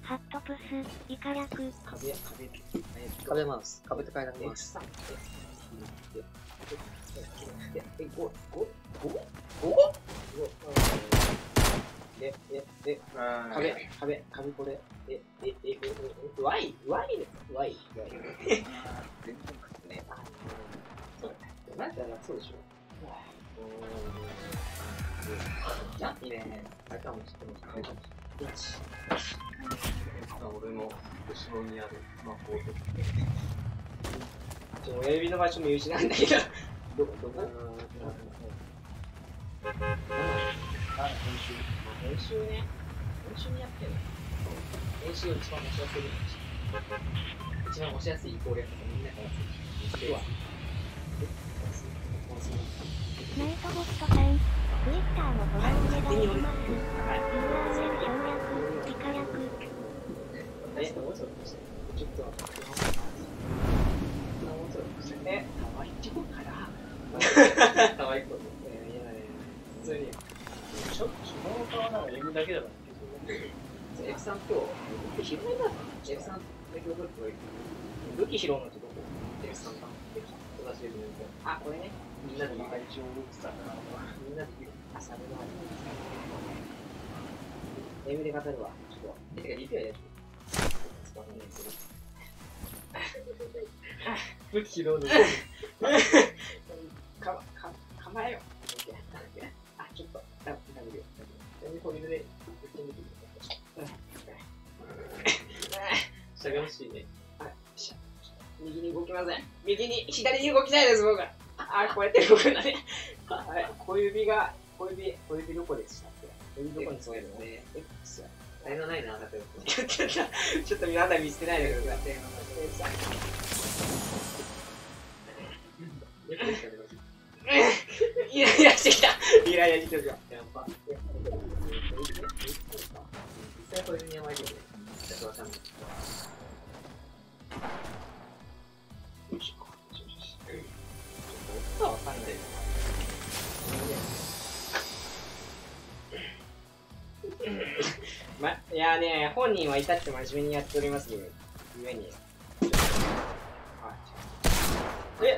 ハットプス、イカ略。壁マウス。壁と変えなくマウス。壁これ。Y 全然書くね。なんか楽そうでしょ。いいね。あれかもしれない。俺の後ろにある魔法で。親指の場所見失うんだけど。どこ練習ね。練習にやってるの。練習を一番押しやすい。一番押しやすい攻略とかみんなからする。ナイトボットさん、ツイッターもフォローお願いします。URL 省略、イカ略。ちょっと待って。可愛いってことかな。可愛い子。普通に。ちょっとその顔なら M だけだから。 F3 今日、拾えなかった F3 だけ覚えておいて。武器拾うのってどこ ?F3 か。あ、これね。みんなで一応動きたから、みんなであ、サブの M で語るわ。ちょっと、てかリペアやる。使わないでする。武器拾うの。構えよ。あ、ちょっと、ダメるよ。ホイールで打ってみてください。下が欲しいね。右に動きません。左に動きたいです、僕。こうやって動くんだね。小指どこでしたっけ？小指どこに添えるのね。X。才能ないな、だってちょっと皆さん見捨てないでください。イライラしてきた。イライラしてるよ。やっぱ。実際これにやばいけどね。ちょっとわかんない。よし。わかんない。いやね、本人は至って真面目にやっておりますゆえに。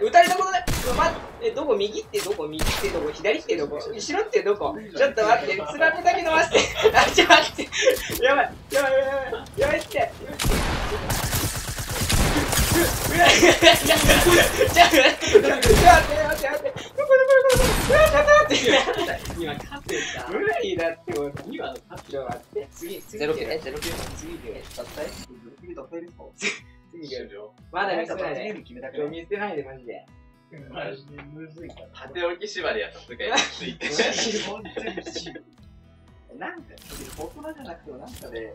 撃たれたことない。どこ右ってどこ左ってどこ後ろってどこちょっと待って、つられだけ伸ばして。ちょっと待って。やばいって。ちょっと待って。今勝ってた。無理だってこと。今の勝って待って。次09だったよ。次まだ見せないで。見せないでマジで。マジでむずいから。縦置き縛りやったとかついて。なんか、大人じゃなくてもなんかで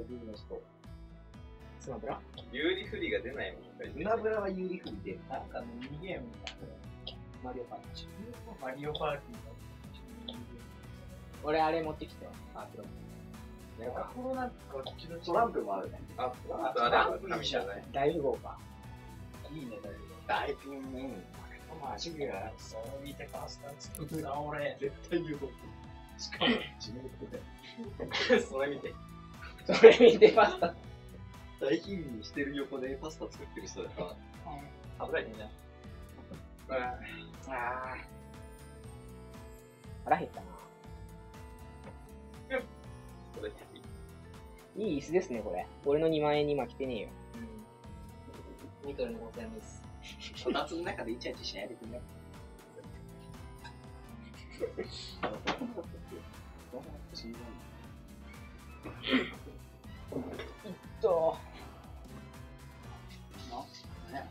ビルの人。スマブラ有利不利が出ないもん。スマブラは有利不利で。なんかミニゲームみたいな。マリオパーティー。マリオパーティーの。俺あれ持ってきて。やるか。トランプもあるね。あれはじゃない。大富豪か。いいね、大富豪。マジで。そう見てパスタ作ったな、俺。絶対言うこと。しかも、自分で。それ見て。それ見てパスタ。大貧民してる横でパスタ作ってる人だから。危ないね。腹減ったな。それいい椅子ですね、これ。俺の2万円に負けてねえよ。ニトリの5000円です。こたつの中でイチャイチャしないでくんね。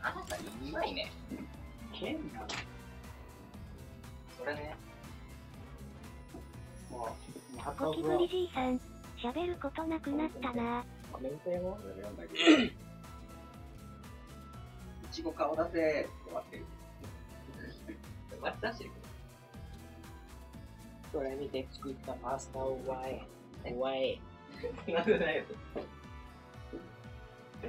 あなたうまいね。けんな。それね。ゴキブリじいさん、喋ることなくなったな。コメントよ。いちご顔出せって終わってる。出してるこれ見て作ったパスタをワイ。ワイ。なんでないやつ。フ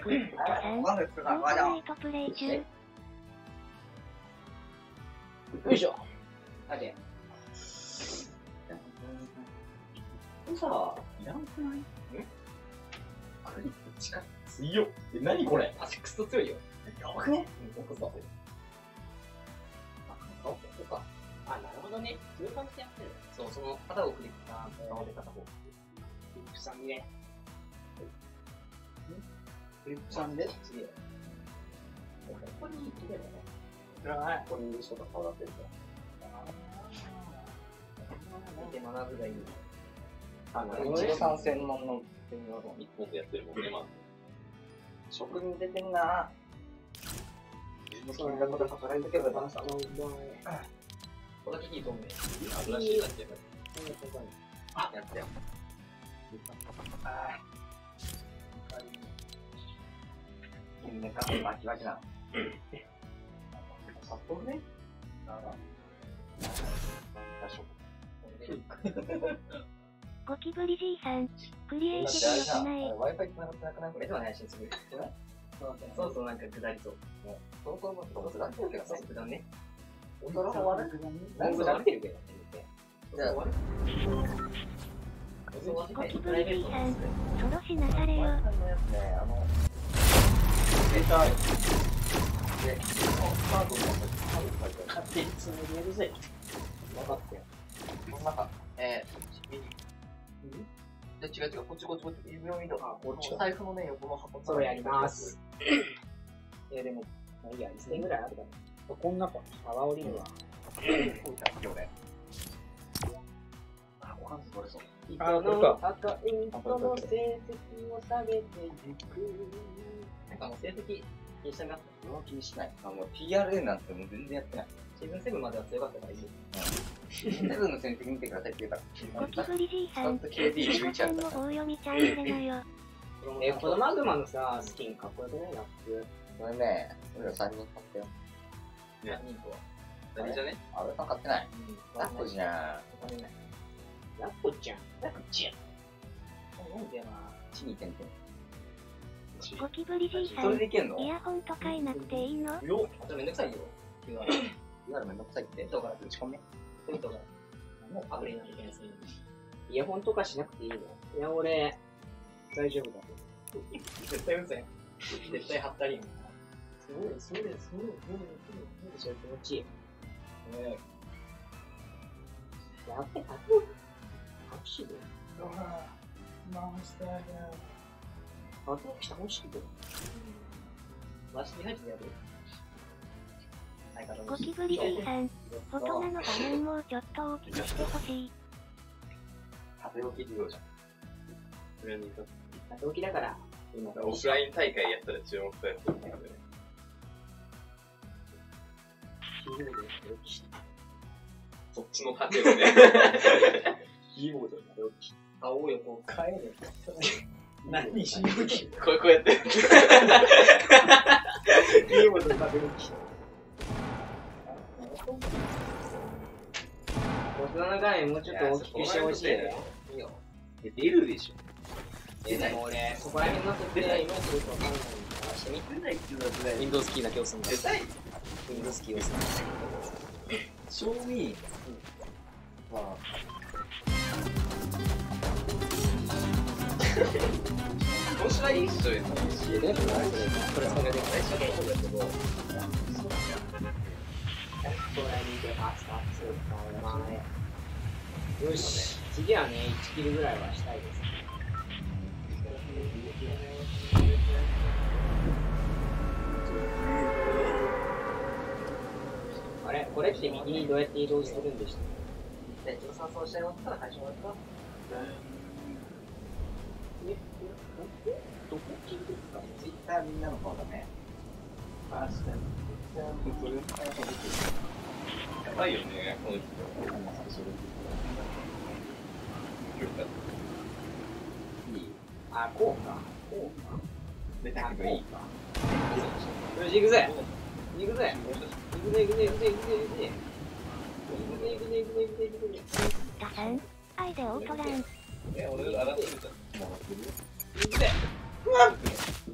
ォートナイトプレイ中。よいしょ。あれ。これさ、いらんくない？クリップ近い。強っ。え、何これ？アシックスと強いよ。やばくね？僕そう。顔ってそうか。あ、なるほどね。そういう感じでやってる。そう、その片方クリップさん、顔で片方。クリップさんね。クリップさんで？すげえ。ここに入れるね。ここにいる人が顔出せると。見て学ぶがいい。いちごさん専門の専用のもっとやってるもんね、まあ。職人出てんな。そんなこと働いてけばダメさ。これだけいいと思うね。新しいだって。あ、やったよ。ね、カフェバキバキなの。札幌ね。ゴキブリじいさん、クリエイティブ良くない。Wi-Fi 繋がってなくない？これでは配信する。そうそう、なんか下りそう。そうそう、僕下ってるけどさ。下段ね。それは悪い。なんか下ってるけどね。じゃあ、ゴキブリじいさん、ソロしなされよ。携帯で、カードの勝手につなげるぜ。分かったよ。この中、違う、こっち、指を見ろ。こっち、財布のね、横の箱。それやります。でも、まあいいや、1000円ぐらいあるから。こんなか、泡降りるわ。ご飯取れそう。人の赤い人の成績を下げていく。なんかもう成績気にしたな。もう気にしない。もう TRN なんてもう全然やってない。シーズン7までは強かったからいいよ。7の戦績見てくださいって言うから。ゴキブリじいさん、いちごさんの棒読みちゃん入れなよ。このマグマのさ、スキンかっこよくないラップ。これね、俺ら3人買ったよ。3人とは。何じゃね？あ、俺さん買ってない。ラッコじゃん。ラッコちゃん。ラッコちゃん。なんだよな。チに点々。ゴキブリじいさそれん、でいけんの？イヤホンとかいなくていいの？よっ、めんどくさいよ。いわゆるめんどくさいって。だから打ち込め。そういう人が、もうアプリになってないですね。イヤホンとかしなくていいの？いや、俺、大丈夫だと。絶対嘘やん。絶対貼ったりやん。そうです。気持ちいい。やっぱり楽しいね。楽しいね。マジで入ってやる。ゴキブリじいさん、大人の画面もうちょっと大きくしてほしい。縦置き授業じゃん。それに動機だから。オフライン大会やったら注目されると思うんだよね。そっちの縦をね。キーボードに縦置き。青よ、こう変える。何しにくい。こうやって。キーボードに縦置き。大人の画面もうちょっと大きくしてほしいね。いいよ。出るでしょ。でも俺、そこら辺の設定今するとわかんないからしてみて。出ないっていうのは出ない。 Windows キーだけ押すんだ。出たい。 Windows キー押すんだ。賞味。まあ。面白い一緒に。これそれで最初のことだけど。よし、次はね、1キルぐらいはしたいです。あれこれって右にどうやって移動するんでしたっけ？じゃあ、酸素をしてもらったら最初終わったどこ聞いてるかツイッターみんなの顔だね。やばいよね、この人。あ、こうか。こうか。出たけどいいか。よし、行くぜ行くぜ行くぜ行くぜ行くぜ行くぜ行くぜ行くぜ行くぜ行くぜ行くぜ打算アイデオートラン。俺、洗ってるじゃん。行くぜうわ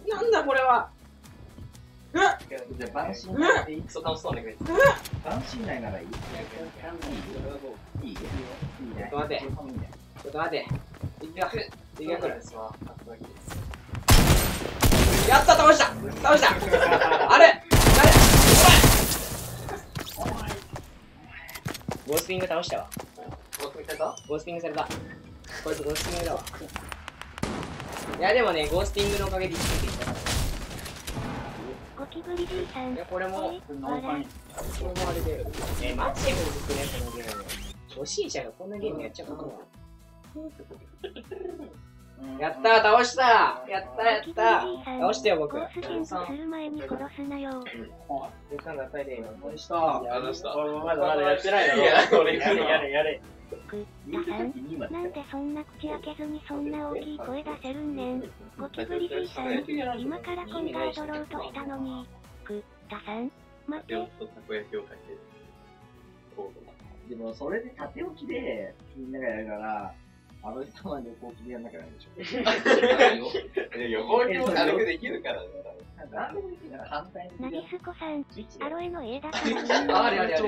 なんだこれはうわじゃあ、晩神内でいい？クソ楽しそうなね。晩神内ならいい？いい？いいね。ちょっと待ってちょっと待って敵が来る敵が来るやった倒した倒したあれゴースピング倒したわゴースピングされたゴースピングされたこいつゴースピングだわいやでもねゴースピングのおかげで生きてきたからゴキブリじいさん。いやこれもあれあれでマジで僕ねこのゲーム初心者がこんなゲームやっちゃうことはやったー倒したやったやった倒してよ僕ゴースピングする前に殺すなよ。時間が与えて今どうした？まだやってないの？いや、俺やれ。打算なんでそんな口開けずにそんな大きい声出せるんねん。ゴキブリじいさん、今からコンガードろうとしたのに。打算待って。たこ焼きをかける。でも、それで縦置きでみんながやるから、あの人は横置きでやんなきゃないでしょ。横置きも軽くできるからね。なんでもできるから反対に。ナギスコさん、アロエの家だからみんなあれと縦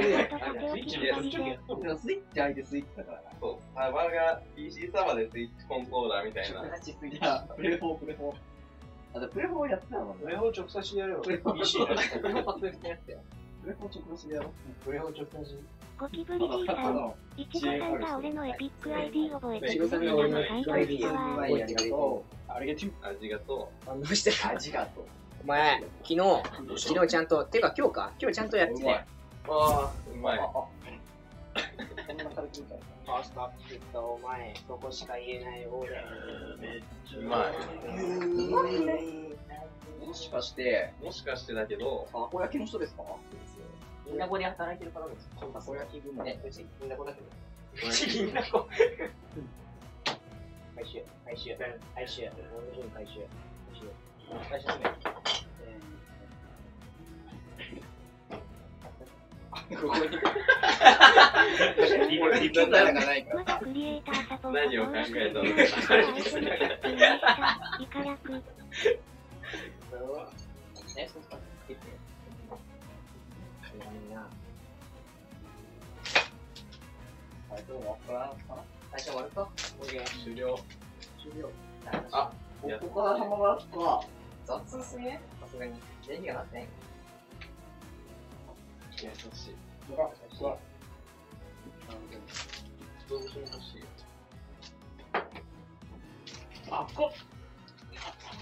置きしたりで。でもスイッチ相手スイッチだからな。そう、サーバーが PC サーバーでスイッチコントローラーみたいな。いや、プレフォー。あとプレフォーやってたもんね。プレホ直差しやれよ。プレフォー PC だよ。プレフォーパスでやってたよ。プレフォー直差しでやろう。プレホ直差し。ゴキブリじいさん、いちごさんが俺のエピック ID 覚えてくれたの最高ですわ。ありがとありがとう。ありがと反応してるう。ありがとう。お前昨日ちゃんとてか今日ちゃんとやってたよう。ああ、うまい。こんな軽くみたいファーストアップったお前そこしか言えない俺うまい。もしかして、もしかしてだけど、たこ焼きの人ですか？みんなこで働いてる方ですたこ焼き部門。うちみんなこだけどみんなこ回収俺の分回収ここに。リプライがないまだクリエイターサポート何を考えたのイカ役。最初終わると終了。あ、ここから浜がか。雑すぎねさすがに電気がなってん優しい。どうしても欲しい。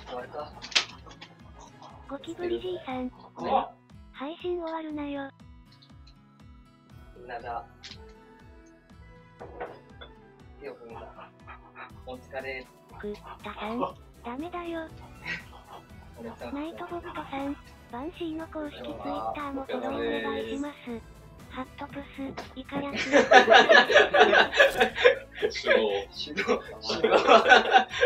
終わるかゴキブリじいさん、配信終わるなよ。みんなが手を組んだお疲れ打算ダメだよ。ナイトボブトさん、バンシーの公式ツイッターもフォローお願いします。ハットプス、イカ役。手動。